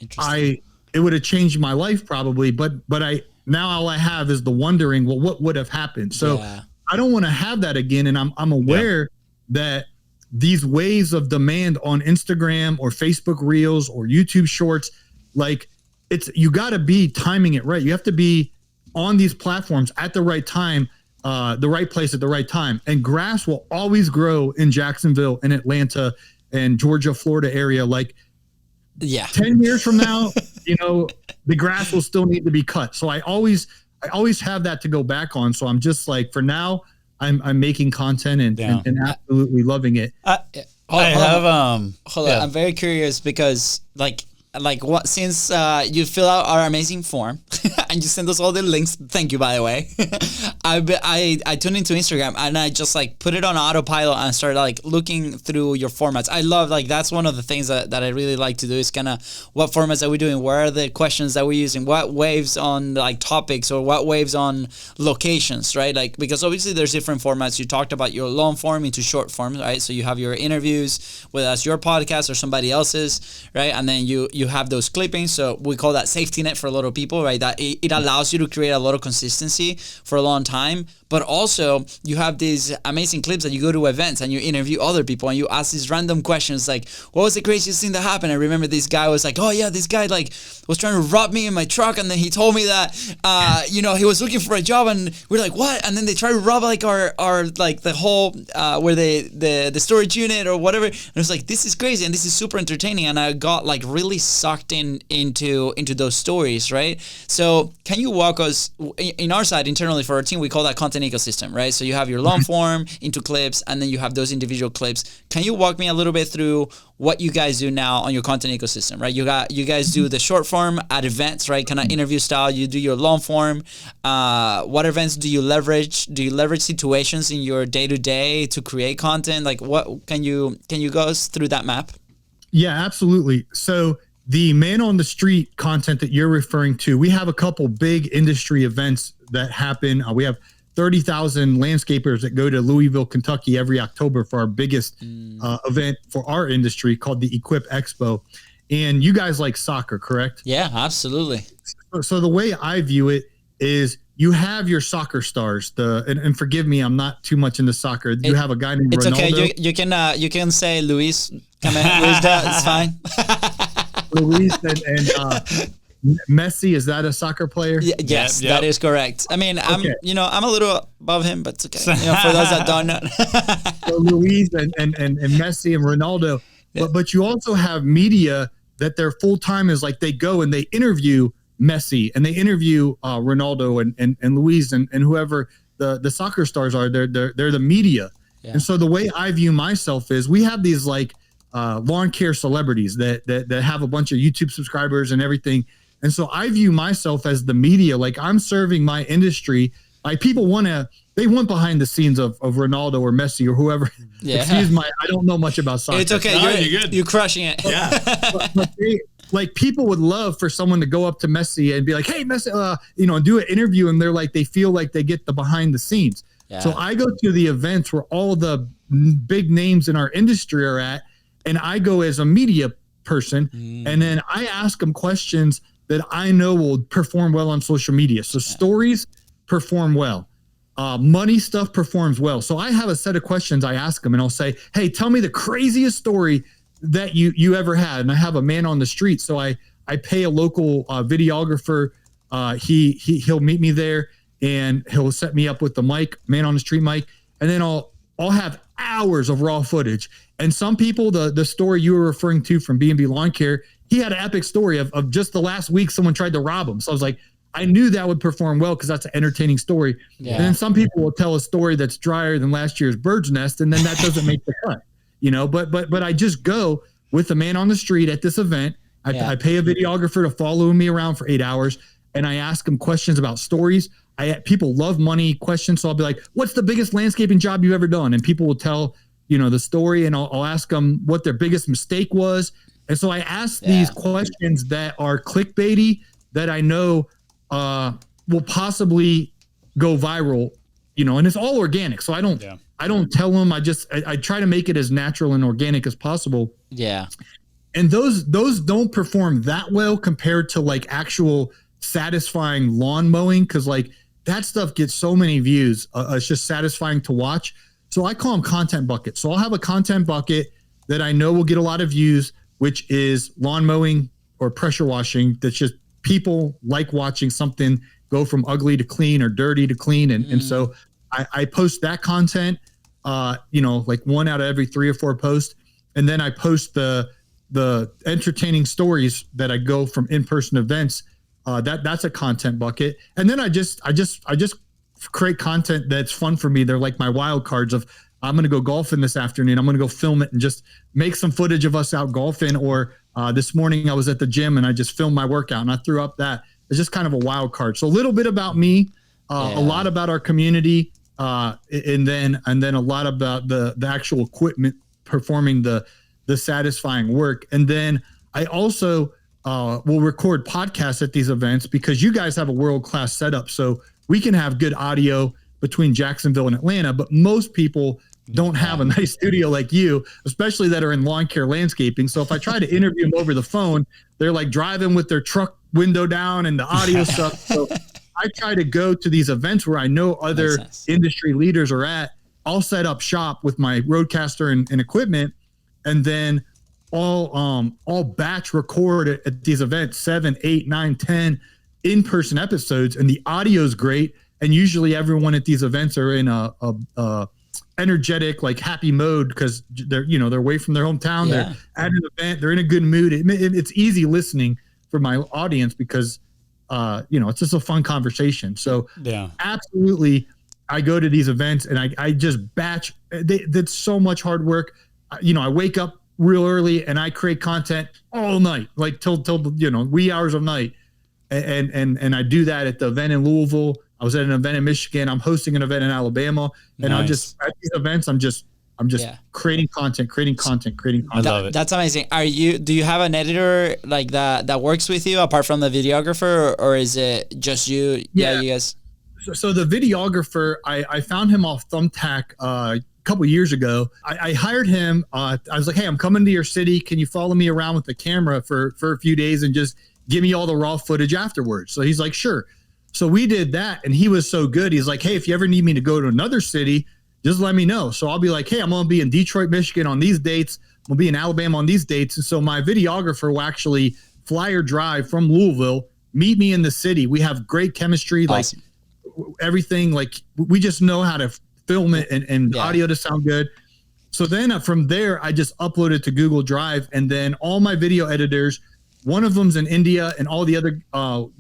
It would have changed my life probably. But now all I have is the wondering, well, what would have happened? So I don't want to have that again. And I'm aware that these waves of demand on Instagram or Facebook Reels or YouTube Shorts, like you got to be timing it right. You have to be on these platforms at the right time, the right place at the right time. And grass will always grow in Jacksonville and Atlanta and Georgia, Florida area. Like 10 years from now, the grass will still need to be cut. So I always have that to go back on. So I'm just like, for now, I'm making content and absolutely loving it. Hold on. I'm very curious because like what, since you fill out our amazing form and you send us all the links, thank you, by the way. I tuned into Instagram and I just like put it on autopilot and started like looking through your formats. I love, like, that's one of the things that I really like to do is kind of what formats are we doing? Where are the questions that we're using? What waves on like topics or what waves on locations, right? Like, because obviously there's different formats. You talked about your long form into short form, right? So you have your interviews, whether that's your podcast or somebody else's, right? And then you have those clippings. So we call that safety net for a lot of people, right? That it allows you to create a lot of consistency for a long time. But also you have these amazing clips that you go to events and you interview other people and you ask these random questions like, what was the craziest thing that happened? I remember this guy was like, oh yeah, this guy like was trying to rob me in my truck, and then he told me that he was looking for a job, and we're like, what? And then they try to rob like our like the whole where the storage unit or whatever. And it was like, this is crazy and this is super entertaining, and I got like really sucked into those stories, right? So can you walk us in our side internally for our team? We call that content ecosystem, right? So you have your long form into clips, and then you have those individual clips. Can you walk me a little bit through what you guys do now on your content ecosystem, right? You guys do the short form at events, right? Kind of interview style. You do your long form. What events do you leverage? Do you leverage situations in your day-to-day to create content? Like, what can you go us through that map? Yeah, absolutely. So the man on the street content that you're referring to, we have a couple big industry events that happen. We have 30,000 landscapers that go to Louisville, Kentucky every October for our biggest event for our industry called the Equip Expo. And you guys like soccer, correct? Yeah, absolutely. So the way I view it is you have your soccer stars. And forgive me, I'm not too much into soccer. You have a guy named Ronaldo. It's okay. You can say Luis. Come in, Luis. It's fine. Luis and Messi, is that a soccer player? Yes, that is correct. I mean, I'm a little above him, but it's okay. For those that don't know. So Luis and Messi and Ronaldo, but you also have media that their full time is like they go and they interview Messi and they interview Ronaldo and Luis and whoever the soccer stars are. They're the media, and so the way I view myself is we have these like lawn care celebrities that have a bunch of YouTube subscribers and everything. And so I view myself as the media, like I'm serving my industry. Like people want behind the scenes of Ronaldo or Messi or whoever. Yeah. I don't know much about soccer. It's okay. No, you're good. You're crushing it. Yeah. Like people would love for someone to go up to Messi and be like, hey, Messi, and do an interview. And they're like, they feel like they get the behind the scenes. Yeah. So I go to the events where all the big names in our industry are at, and I go as a media person. And then I ask them questions that I know will perform well on social media. So stories perform well. Money stuff performs well. So I have a set of questions I ask them, and I'll say, hey, tell me the craziest story that you ever had. And I have a man on the street. So I pay a local videographer. He'll meet me there and he'll set me up with the mic, man on the street mic. And then I'll have hours of raw footage. And some people, the story you were referring to from B&B Lawn Care, he had an epic story of just the last week someone tried to rob him. So I was like, I knew that would perform well because that's an entertaining story. Yeah. And then some people will tell a story that's drier than last year's bird's nest, and then that doesn't make the cut, But I just go with the man on the street at this event. I pay a videographer to follow me around for 8 hours, and I ask him questions about stories. People love money questions, so I'll be like, "What's the biggest landscaping job you've ever done?" And people will tell the story, and I'll ask them what their biggest mistake was. And so I ask these questions that are clickbaity that I know will possibly go viral, and it's all organic. So I don't tell them. I try to make it as natural and organic as possible. Yeah. And those don't perform that well compared to like actual satisfying lawn mowing, because like that stuff gets so many views. It's just satisfying to watch. So I call them content buckets. So I'll have a content bucket that I know will get a lot of views, which is lawn mowing or pressure washing. That's just people like watching something go from ugly to clean or dirty to clean. And so I post that content, like 1 out of every 3 or 4 posts. And then I post the entertaining stories that I go from in-person events. That's a content bucket. And then I just create content that's fun for me. They're like my wild cards of, I'm going to go golfing this afternoon. I'm going to go film it and just make some footage of us out golfing. Or this morning I was at the gym and I just filmed my workout and I threw up that. It's just kind of a wild card. So a little bit about me, a lot about our community, and then a lot about the actual equipment performing the satisfying work. And then I also will record podcasts at these events because you guys have a world-class setup. So we can have good audio between Jacksonville and Atlanta, but most people don't have a nice studio like you, especially that are in lawn care landscaping. So if I try to interview them over the phone, they're like driving with their truck window down and the audio stuff. So I try to go to these events where I know other industry leaders are at. I'll set up shop with my roadcaster and equipment, and then all batch record at these events, 7, 8, 9, 10 in-person episodes, and the audio is great. And usually everyone at these events are in a energetic, like happy mode because they're away from their hometown. They're at an event. They're in a good mood. It's easy listening for my audience because it's just a fun conversation. So absolutely, I go to these events and I just batch. That's so much hard work. I wake up real early and I create content all night, like till wee hours of night. And I do that at the event in Louisville. I was at an event in Michigan. I'm hosting an event in Alabama, and at these events, I'm just creating content. I love it. That's amazing. Do you have an editor like that works with you apart from the videographer, or is it just you? Yeah, you guys. So the videographer, I found him off Thumbtack a couple years ago. I hired him. I was like, hey, I'm coming to your city. Can you follow me around with the camera for a few days and just give me all the raw footage afterwards? So he's like, sure. So we did that, and he was so good. He's like, hey, if you ever need me to go to another city, just let me know. So I'll be like, hey, I'm going to be in Detroit, Michigan on these dates. I'm going to be in Alabama on these dates. And so my videographer will actually fly or drive from Louisville, meet me in the city. We have great chemistry, awesome. Like everything. Like we just know how to film it and audio to sound good. So then from there, I just upload it to Google Drive, and then all my video editors, one of them's in India, and all the other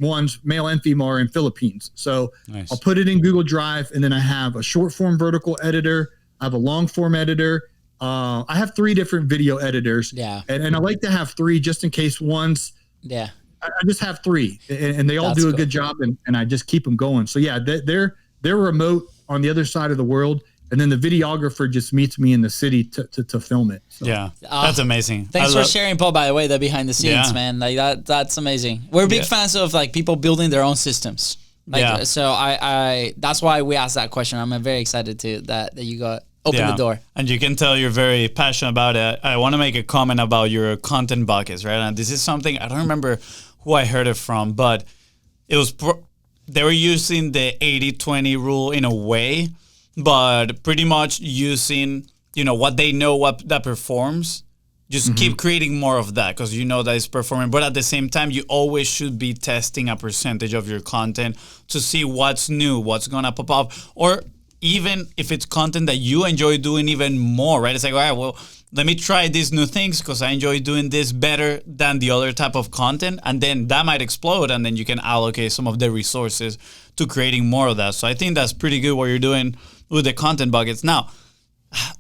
ones, male and female, are in Philippines. So I'll put it in Google Drive, and then I have a short form vertical editor. I have a long form editor. I have 3 different video editors. Yeah. And I like to have 3 just in case one's. Yeah. I just have 3, and they all do a good job, and I just keep them going. So yeah, they're remote on the other side of the world. And then the videographer just meets me in the city to film it. So. Yeah, that's amazing. Thanks for sharing, Paul, by the way, the behind the scenes, man. Like that's amazing. We're big fans of like people building their own systems. Like, so I that's why we asked that question. I'm very excited that you got open the door. And you can tell you're very passionate about it. I want to make a comment about your content buckets, right? And this is something, I don't remember who I heard it from, but it was, they were using the 80-20 rule in a way, but pretty much using, what they know that performs, just keep creating more of that because you know that it's performing. But at the same time, you always should be testing a percentage of your content to see what's new, what's going to pop up, or even if it's content that you enjoy doing even more, right? It's like, all right, well, let me try these new things because I enjoy doing this better than the other type of content. And then that might explode, and then you can allocate some of the resources to creating more of that. So I think that's pretty good what you're doing with the content buckets. Now,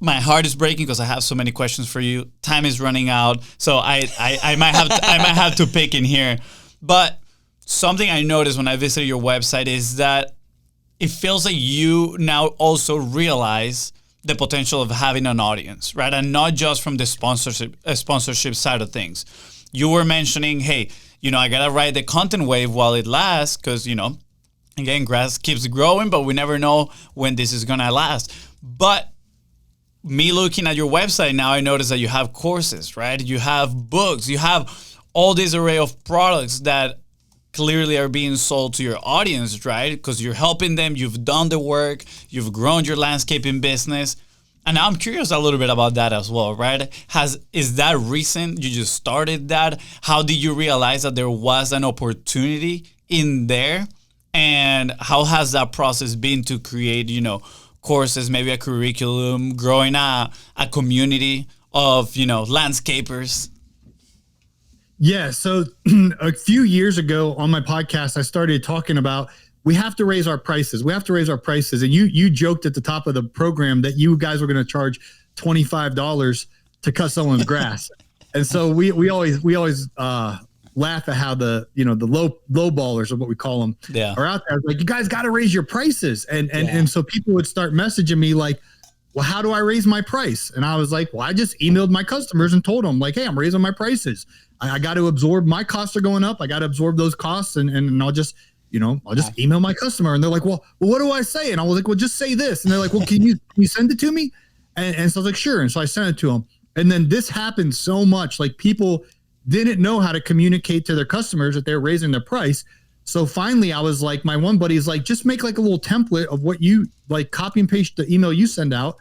my heart is breaking because I have so many questions for you. Time is running out, so I might have to pick in here. But something I noticed when I visited your website is that it feels like you now also realize the potential of having an audience, right? And not just from the sponsorship side of things. You were mentioning, hey, I gotta ride the content wave while it lasts because, again, grass keeps growing, but we never know when this is gonna last. But me looking at your website now, I notice that you have courses, right? You have books, you have all this array of products that clearly are being sold to your audience, right? Because you're helping them, you've done the work, you've grown your landscaping business. And I'm curious a little bit about that as well, right? Is that recent? You just started that? How did you realize that there was an opportunity in there? And how has that process been to create, courses, maybe a curriculum, growing a community of, landscapers? Yeah. So a few years ago on my podcast, I started talking about we have to raise our prices. We have to raise our prices. And you joked at the top of the program that you guys were going to charge $25 to cut someone's grass. And so we always laugh at how the low ballers are what we call them are out there. Like, you guys got to raise your prices. And so people would start messaging me like, well, how do I raise my price? And I was like, well, I just emailed my customers and told them like, hey, I'm raising my prices. I got to absorb, my costs are going up. I got to absorb those costs and I'll just, email my customer. And they're like, well, what do I say? And I was like, well, just say this. And they're like, well, can you send it to me? And so I was like, sure. And so I sent it to them. And then this happened so much, like people didn't know how to communicate to their customers that they're raising their price. So finally I was like, my one buddy's like, just make like a little template of what you like, copy and paste the email you send out,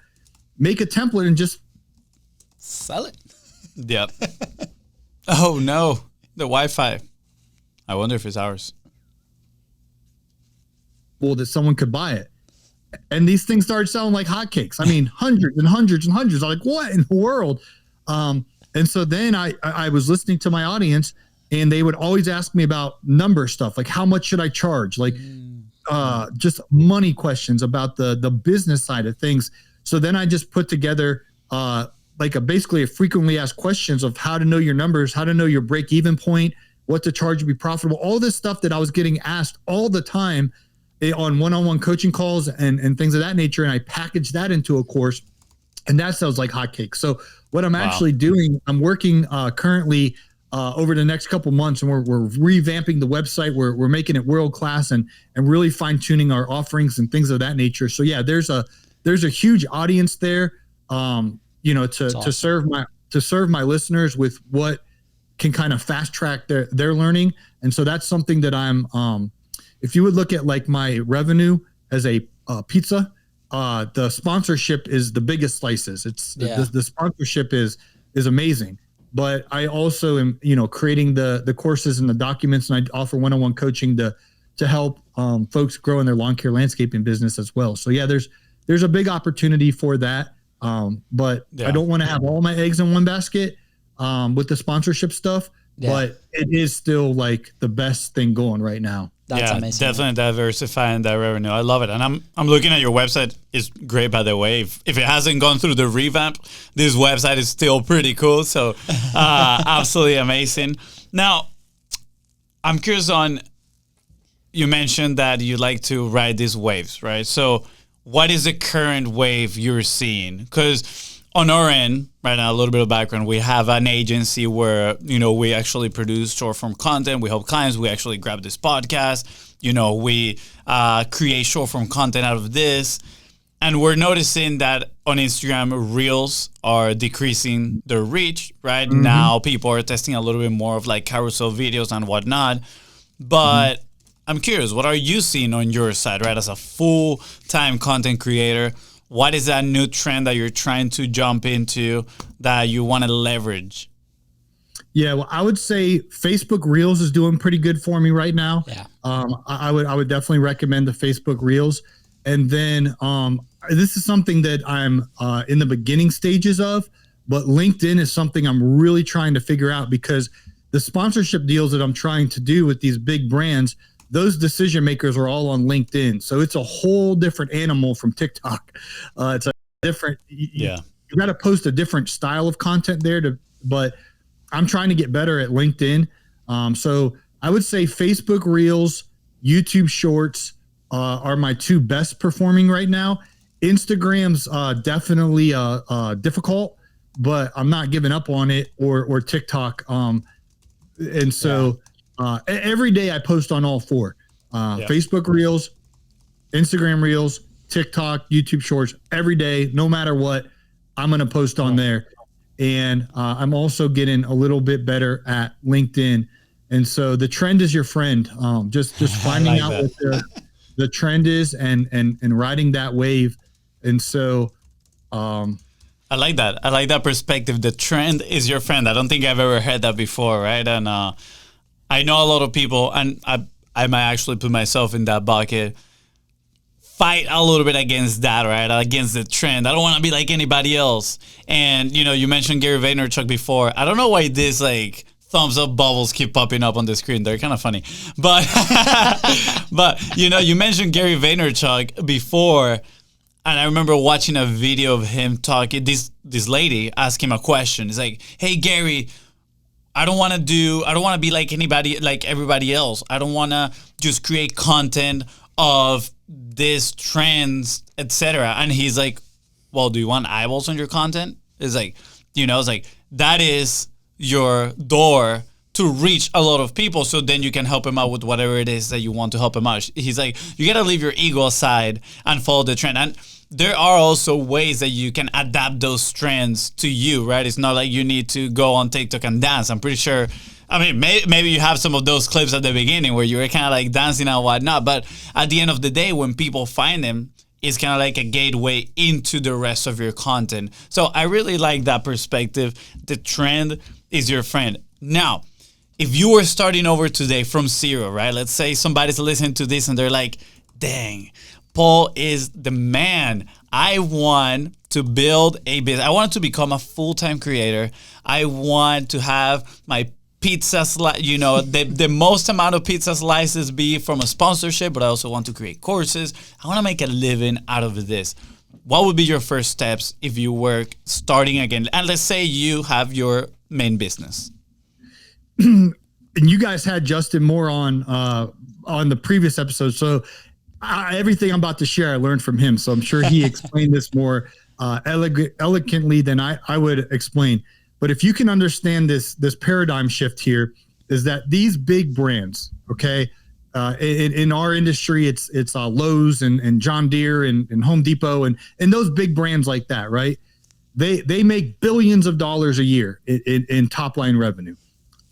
make a template and just sell it. Yep. Oh no, the Wi-Fi. I wonder if it's ours. Well, that someone could buy it. And these things started selling like hotcakes. I mean, hundreds and hundreds and hundreds. I'm like, what in the world? And so then I was listening to my audience and they would always ask me about number stuff. Like, how much should I charge? Like, just money questions about the business side of things. So then I just put together, basically a frequently asked questions of how to know your numbers, how to know your break even point, what to charge to be profitable, all this stuff that I was getting asked all the time on one-on-one coaching calls and things of that nature. And I packaged that into a course and that sells like hotcakes. So what I'm actually doing, I'm working currently over the next couple months and we're revamping the website. We're making it world-class and really fine tuning our offerings and things of that nature. So yeah, there's a huge audience there. To serve my listeners with what can kind of fast track their learning. And so that's something that I'm, if you would look at like my revenue as a pizza, the sponsorship is the biggest slices. It's the sponsorship is amazing, but I also am, creating the courses and the documents, and I offer one-on-one coaching to help folks grow in their lawn care landscaping business as well. So yeah, there's a big opportunity for that. But I don't want to have all my eggs in one basket with the sponsorship stuff, but it is still like the best thing going right now. That's amazing. Definitely diversifying that revenue. I love it. And I'm looking at your website. It's great, by the way. If it hasn't gone through the revamp, this website is still pretty cool. So absolutely amazing. Now, I'm curious you mentioned that you like to ride these waves, right? So what is the current wave you're seeing? Because on our end, right now, a little bit of background, we have an agency where, we actually produce short form content. We help clients. We actually grab this podcast. We create short form content out of this. And we're noticing that on Instagram, Reels are decreasing their reach, right? Mm-hmm. Now people are testing a little bit more of like carousel videos and whatnot. But I'm curious, what are you seeing on your side, right? As a full-time content creator, what is that new trend that you're trying to jump into that you want to leverage? Yeah, well, I would say Facebook Reels is doing pretty good for me right now. Yeah. I would definitely recommend the Facebook Reels. And then this is something that I'm in the beginning stages of, but LinkedIn is something I'm really trying to figure out, because the sponsorship deals that I'm trying to do with these big brands, those decision makers are all on LinkedIn. So it's a whole different animal from TikTok. It's a different, you got to post a different style of content there but I'm trying to get better at LinkedIn. So I would say Facebook Reels, YouTube Shorts are my two best performing right now. Instagram's definitely difficult, but I'm not giving up on it, or TikTok. And so every day I post on all four. Facebook Reels, Instagram Reels, TikTok, YouTube Shorts, every day, no matter what, I'm going to post on there. And I'm also getting a little bit better at LinkedIn. And so the trend is your friend. Just finding out what the trend is and riding that wave. And so I like that. I like that perspective. The trend is your friend. I don't think I've ever heard that before, right? And I know a lot of people, and I might actually put myself in that bucket, fight a little bit against that, right? Against the trend. I don't want to be like anybody else. And, you mentioned Gary Vaynerchuk before. I don't know why this, like, thumbs up bubbles keep popping up on the screen. They're kind of funny. But, you mentioned Gary Vaynerchuk before, and I remember watching a video of him talking. This lady asked him a question. It's like, hey, Gary, I don't want to be like everybody else. I don't want to just create content of this trends, etc. And he's like, well, do you want eyeballs on your content? It's like, it's like, that is your door to reach a lot of people, so then you can help him out with whatever it is that you want to help him out. He's like, you got to leave your ego aside and follow the trend. And there are also ways that you can adapt those trends to you, right? It's not like you need to go on TikTok and dance. I'm pretty sure, I mean, maybe you have some of those clips at the beginning where you were kind of like dancing and whatnot, but at the end of the day, when people find them, it's kind of like a gateway into the rest of your content. So I really like that perspective. The trend is your friend. Now, if you were starting over today from zero, right? Let's say somebody's listening to this and they're like, dang, Paul is the man. I want to build a business. I want to become a full-time creator. I want to have my pizza the most amount of pizza slices be from a sponsorship, but I also want to create courses. I want to make a living out of this. What would be your first steps if you were starting again? And let's say you have your main business. And you guys had Justin Moore on the previous episode. So everything I'm about to share, I learned from him. So I'm sure he explained this more eloquently than I would explain. But if you can understand this paradigm shift here, is that these big brands, okay, in our industry, it's Lowe's and John Deere and Home Depot and those big brands like that, right? They make billions of dollars a year in top line revenue.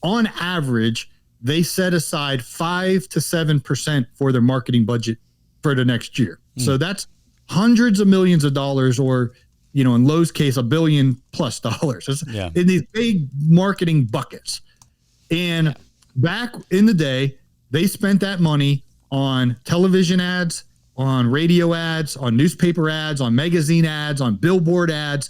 On average, they set aside 5 to 7% for their marketing budget for the next year. So that's hundreds of millions of dollars, or in Lowe's case, $1 billion+ in these big marketing buckets. And back in the day, they spent that money on television ads, on radio ads, on newspaper ads, on magazine ads, on billboard ads.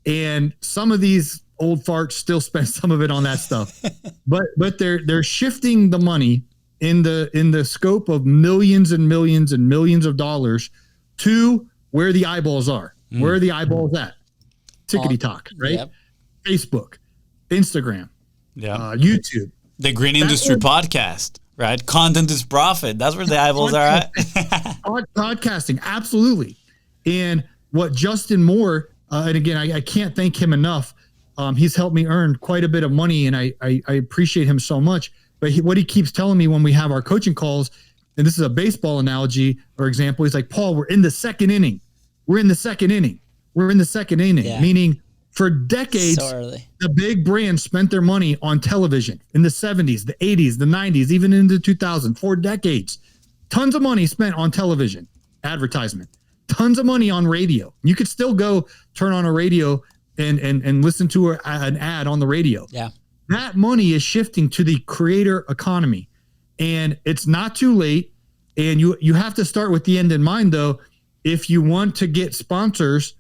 And some of these old farts still spend some of it on that stuff. But they're shifting the money in the scope of millions and millions and millions of dollars to where the eyeballs are. Where are the eyeballs at? Tickety talk, right? Yep. Facebook, Instagram, YouTube. The Green Industry Podcast, right? Content is profit. That's where the eyeballs are at. Podcasting, absolutely. And what Justin Moore, and again, I can't thank him enough. He's helped me earn quite a bit of money, and I appreciate him so much. But what he keeps telling me when we have our coaching calls, and this is a baseball analogy or example, he's like, Paul, we're in the second inning. We're in the second inning. Meaning for decades, the big brands spent their money on television in the 70s, the 80s, the 90s, even into 2000, for decades. Tons of money spent on television advertisement. tons of money on radio. You could still go turn on a radio and listen to an ad on the radio. Yeah. That money is shifting to the creator economy, and it's not too late. And you have to start with the end in mind, though. If you want to get sponsors,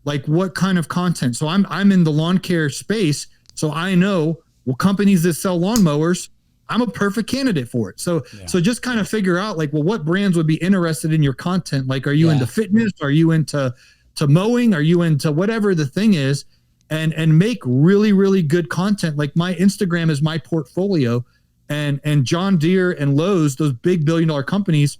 like what kind of content? So I'm in the lawn care space, so I know, well, companies that sell lawnmowers, I'm a perfect candidate for it. So just kind of figure out like, well, what brands would be interested in your content? Like, are you into fitness? Are you into mowing? Are you into whatever the thing is? And make really, really good content. Like my Instagram is my portfolio, and John Deere and Lowe's, those big $1 billion companies,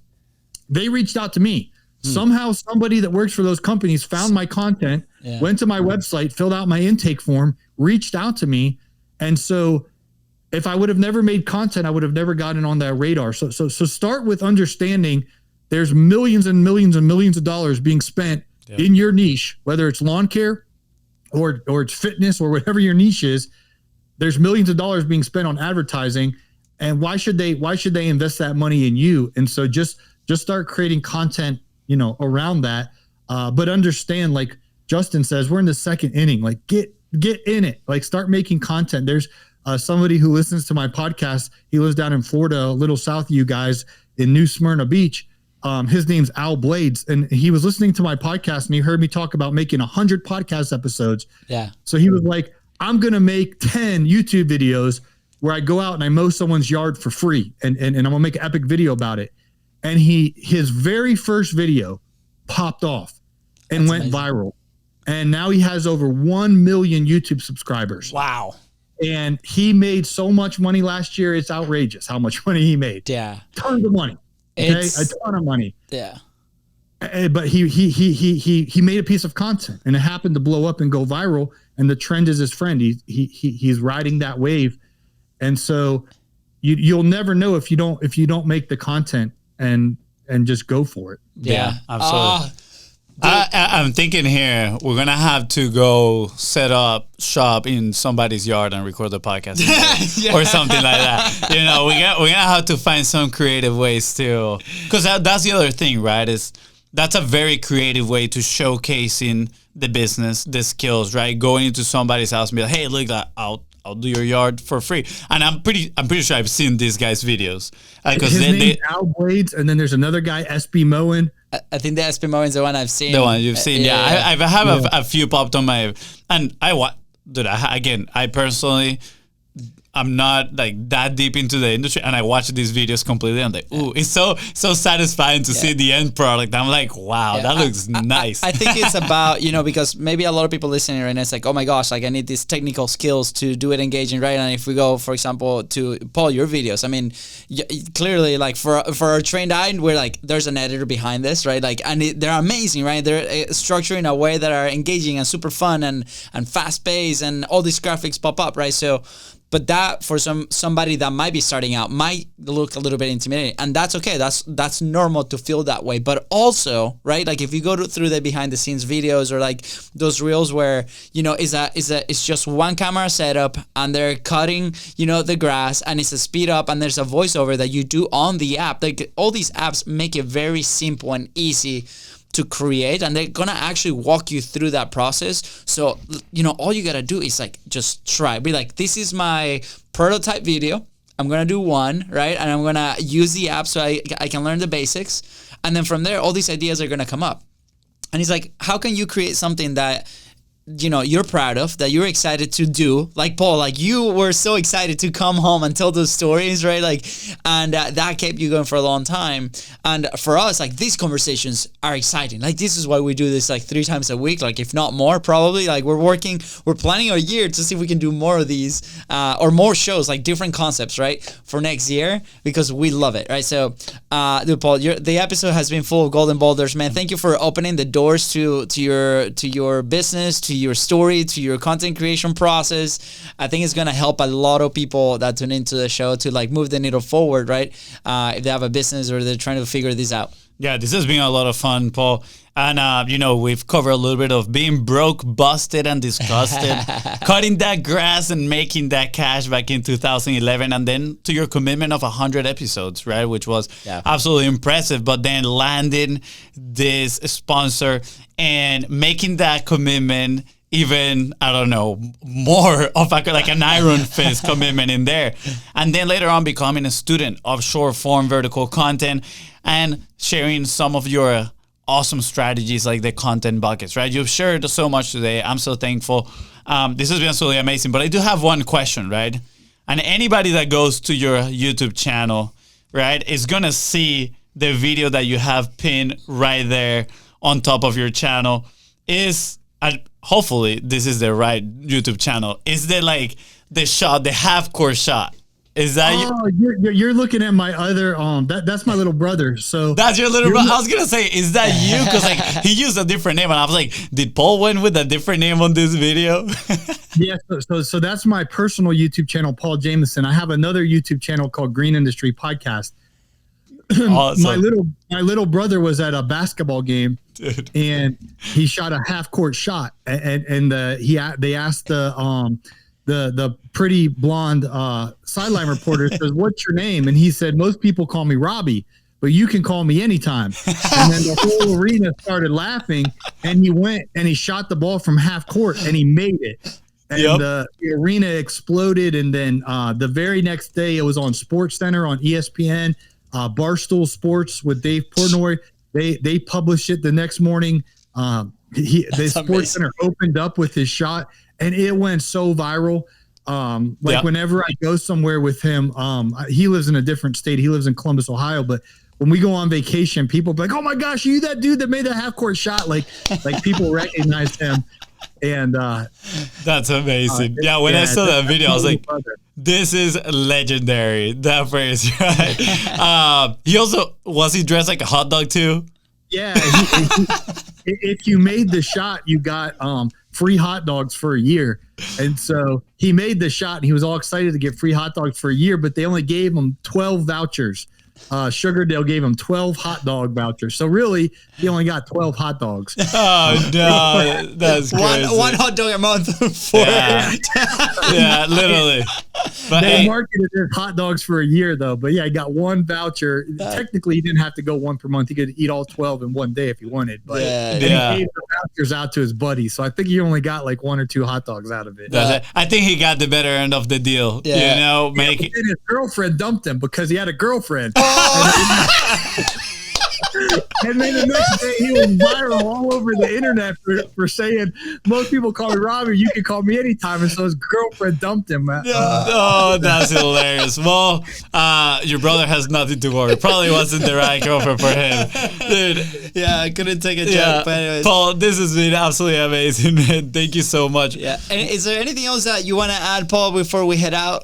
they reached out to me. Somehow somebody that works for those companies found my content, went to my website, filled out my intake form, reached out to me. And so if I would have never made content, I would have never gotten on that radar. So start with understanding there's millions and millions and millions of dollars being spent in your niche, whether it's lawn care or it's fitness or whatever your niche is. There's millions of dollars being spent on advertising. And why should they invest that money in you? And so just start creating content, around that. But understand, like Justin says, we're in the second inning. Like get in it. Like start making content. There's somebody who listens to my podcast. He lives down in Florida, a little south of you guys, in New Smyrna Beach. His name's Al Blades, and he was listening to my podcast and he heard me talk about making 100 podcast episodes. Yeah. So he was like, I'm going to make 10 YouTube videos where I go out and I mow someone's yard for free. And I'm going to make an epic video about it. And his very first video popped off and went viral. And now he has over 1 million YouTube subscribers. Wow. And he made so much money last year. It's outrageous how much money he made. Yeah. Tons of money. Okay? A ton of money. Yeah. But he made a piece of content and it happened to blow up and go viral. And the trend is his friend. He's riding that wave. And so you'll never know if you don't make the content and just go for it. Yeah, absolutely. I'm thinking here we're gonna have to go set up shop in somebody's yard and record the podcast or something like that. We're gonna have to find some creative ways to, because that's the other thing, right? That's a very creative way to showcasing the business, the skills, right? Going into somebody's house and be like, hey, look, I'll do your yard for free. And I'm pretty sure I've seen these guys' videos. His name's Al Blades, and then there's another guy, SB Mowing. I think the SB Mowing is the one I've seen. The one you've seen, yeah. I have a few popped on my, and I personally, I'm not like that deep into the industry, and I watch these videos completely. I'm like, ooh, it's so satisfying to see the end product. I'm like, wow, that looks nice. I think it's about, because maybe a lot of people listening right now, it's like, oh my gosh, like I need these technical skills to do it engaging, right? And if we go, for example, to Paul, your videos, I mean, clearly, like for our trained eye, we're like, there's an editor behind this, right? Like, and they're amazing, right? They're structured in a way that are engaging and super fun and fast paced, and all these graphics pop up, right? So. But that for somebody that might be starting out might look a little bit intimidating, and that's okay. That's normal to feel that way. But also, right? Like if you go through the behind the scenes videos or like those reels where it's just one camera setup and they're cutting the grass and it's a speed up and there's a voiceover that you do on the app. Like all these apps make it very simple and easy to create, and they're gonna actually walk you through that process. So all you gotta do is like just try, be like, this is my prototype video, I'm gonna do one, right? And I'm gonna use the app so I can learn the basics, and then from there all these ideas are gonna come up. And it's like, how can you create something that you're proud of, that you're excited to do? Like Paul, like you were so excited to come home and tell those stories, right? Like, and that kept you going for a long time. And for us, like these conversations are exciting. Like this is why we do this like 3 times a week, like if not more, probably. Like we're planning a year to see if we can do more of these or more shows, like different concepts, right, for next year, because we love it, right? So, dude, Paul, the episode has been full of golden boulders, man. Thank you for opening the doors to your business, to your story, to your content creation process. I think it's gonna help a lot of people that tune into the show to like move the needle forward, right? If they have a business or they're trying to figure this out. Yeah, this has been a lot of fun, Paul. And, we've covered a little bit of being broke, busted, and disgusted, cutting that grass and making that cash back in 2011, and then to your commitment of 100 episodes, right? Which was absolutely impressive. But then landing this sponsor and making that commitment even, I don't know, more of like an iron fist commitment in there. And then later on becoming a student of short form vertical content and sharing some of your awesome strategies like the content buckets, right? You've shared so much today. I'm so thankful. This has been absolutely amazing. But I do have one question, right? And anybody that goes to your YouTube channel, right, is going to see the video that you have pinned right there on top of your channel. Hopefully this is the right YouTube channel. Is there like the shot, the half-court shot? Is that you're looking at my other that's my little brother. So that's your little brother. I was gonna say, is that you? Because like he used a different name, and I was like, did Paul went with a different name on this video? Yeah. So that's my personal YouTube channel, Paul Jameson. I have another YouTube channel called Green Industry Podcast. Awesome. My little brother was at a basketball game, dude, and he shot a half-court shot, and they asked the pretty blonde sideline reporter, says, "What's your name?" And he said, "Most people call me Robbie, but you can call me anytime." And then the whole arena started laughing, and he went and he shot the ball from half court and he made it. And the arena exploded. And then the very next day, it was on SportsCenter on ESPN, Barstool Sports with Dave Portnoy. They published it the next morning. The SportsCenter opened up with his shot, and it went so viral. Whenever I go somewhere with him, he lives in a different state. He lives in Columbus, Ohio. But when we go on vacation, people be like, "Oh my gosh, are you that dude that made the half court shot?" Like people recognize him. And that's amazing. When I saw that video, I was like, this is legendary. That phrase, right? Was he dressed like a hot dog too? Yeah. If you made the shot, you got free hot dogs for a year. And so he made the shot and he was all excited to get free hot dogs for a year, but they only gave him 12 vouchers. Sugardale gave him 12 hot dog vouchers. So really, he only got 12 hot dogs. Oh, no. That's crazy. One hot dog a month. Yeah, literally. But they marketed their hot dogs for a year, though. But yeah, he got one voucher. Technically, he didn't have to go one per month. He could eat all 12 in one day if he wanted. But he gave the vouchers out to his buddies. So I think he only got like 1 or 2 hot dogs out of it. I think he got the better end of the deal. Yeah. You know, his girlfriend dumped him because he had a girlfriend. And then the next day he was viral all over the internet for saying, "Most people call me Robbie, you can call me anytime." And so his girlfriend dumped him. That's hilarious. Well, your brother has nothing to worry. Probably wasn't the right girlfriend for him. Dude. Yeah, I couldn't take a joke, but anyways. Paul, this has been absolutely amazing, man. Thank you so much. Yeah. And is there anything else that you want to add, Paul, before we head out?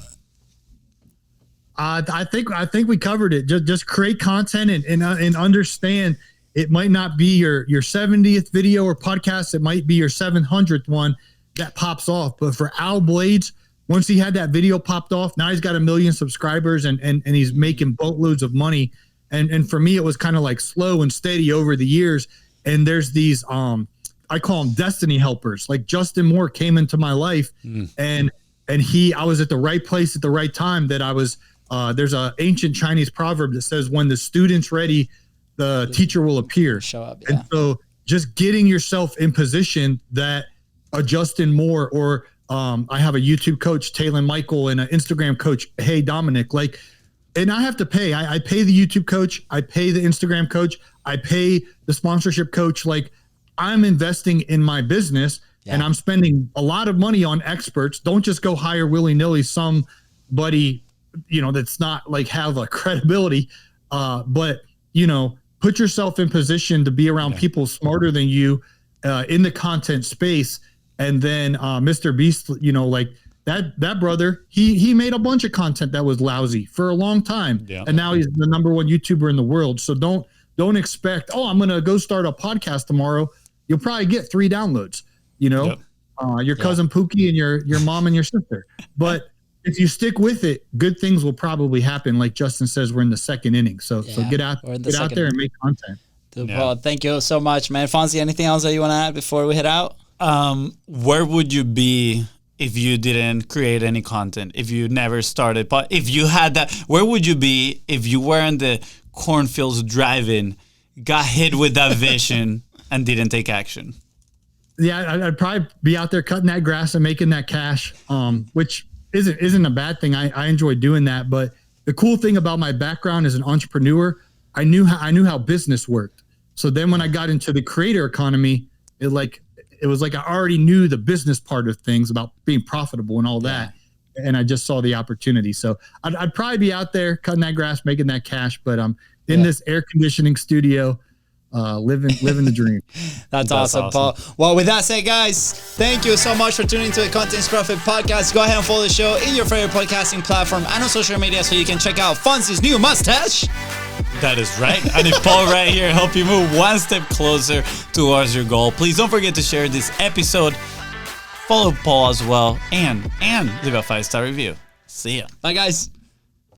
I think we covered it. Just create content and understand it might not be your 70th video or podcast. It might be your 700th one that pops off. But for Al Blades, once he had that video popped off, now he's got 1 million subscribers and he's making boatloads of money. And for me, it was kind of like slow and steady over the years. And there's these I call them destiny helpers. Like Justin Moore came into my life and I was at the right place at the right time. That I was. There's an ancient Chinese proverb that says, "When the student's ready, the teacher will appear." Show up. Yeah. And so just getting yourself in position that a Justin Moore or I have a YouTube coach, Taylor Michael, and an Instagram coach, Hey Dominic, and I have to pay. I pay the YouTube coach. I pay the Instagram coach. I pay the sponsorship coach. Like I'm investing in my business and I'm spending a lot of money on experts. Don't just go hire willy-nilly somebody, that's not like have a credibility, but put yourself in position to be around people smarter than you in the content space. And then Mr. Beast, like that brother, he made a bunch of content that was lousy for a long time. Yeah. And now he's the #1 YouTuber in the world. So don't expect, I'm going to go start a podcast tomorrow. You'll probably get 3 downloads, your cousin Pookie and your mom and your sister. But if you stick with it, good things will probably happen. Like Justin says, we're in the second inning. So get out there and make content. Dude, Paul, thank you so much, man. Fonzie, anything else that you want to add before we head out? Where would you be if you didn't create any content? If you never started, but if you had that, where would you be if you were in the cornfields driving, got hit with that vision, and didn't take action? Yeah, I'd probably be out there cutting that grass and making that cash, which isn't a bad thing. I enjoy doing that. But the cool thing about my background as an entrepreneur, I knew how business worked. So then when I got into the creator economy, it was like I already knew the business part of things about being profitable and all that. And I just saw the opportunity. So I'd probably be out there cutting that grass, making that cash. But I'm in this air conditioning studio, living the dream. That's awesome, Paul. Well, with that said, guys, thank you so much for tuning to the Content's Profit podcast. Go ahead and follow the show in your favorite podcasting platform and on social media so you can check out Fonzie's new mustache. That is right. And if Paul right here help you move one step closer towards your goal, please don't forget to share this episode. Follow Paul as well and leave a 5-star review. See ya. Bye, guys.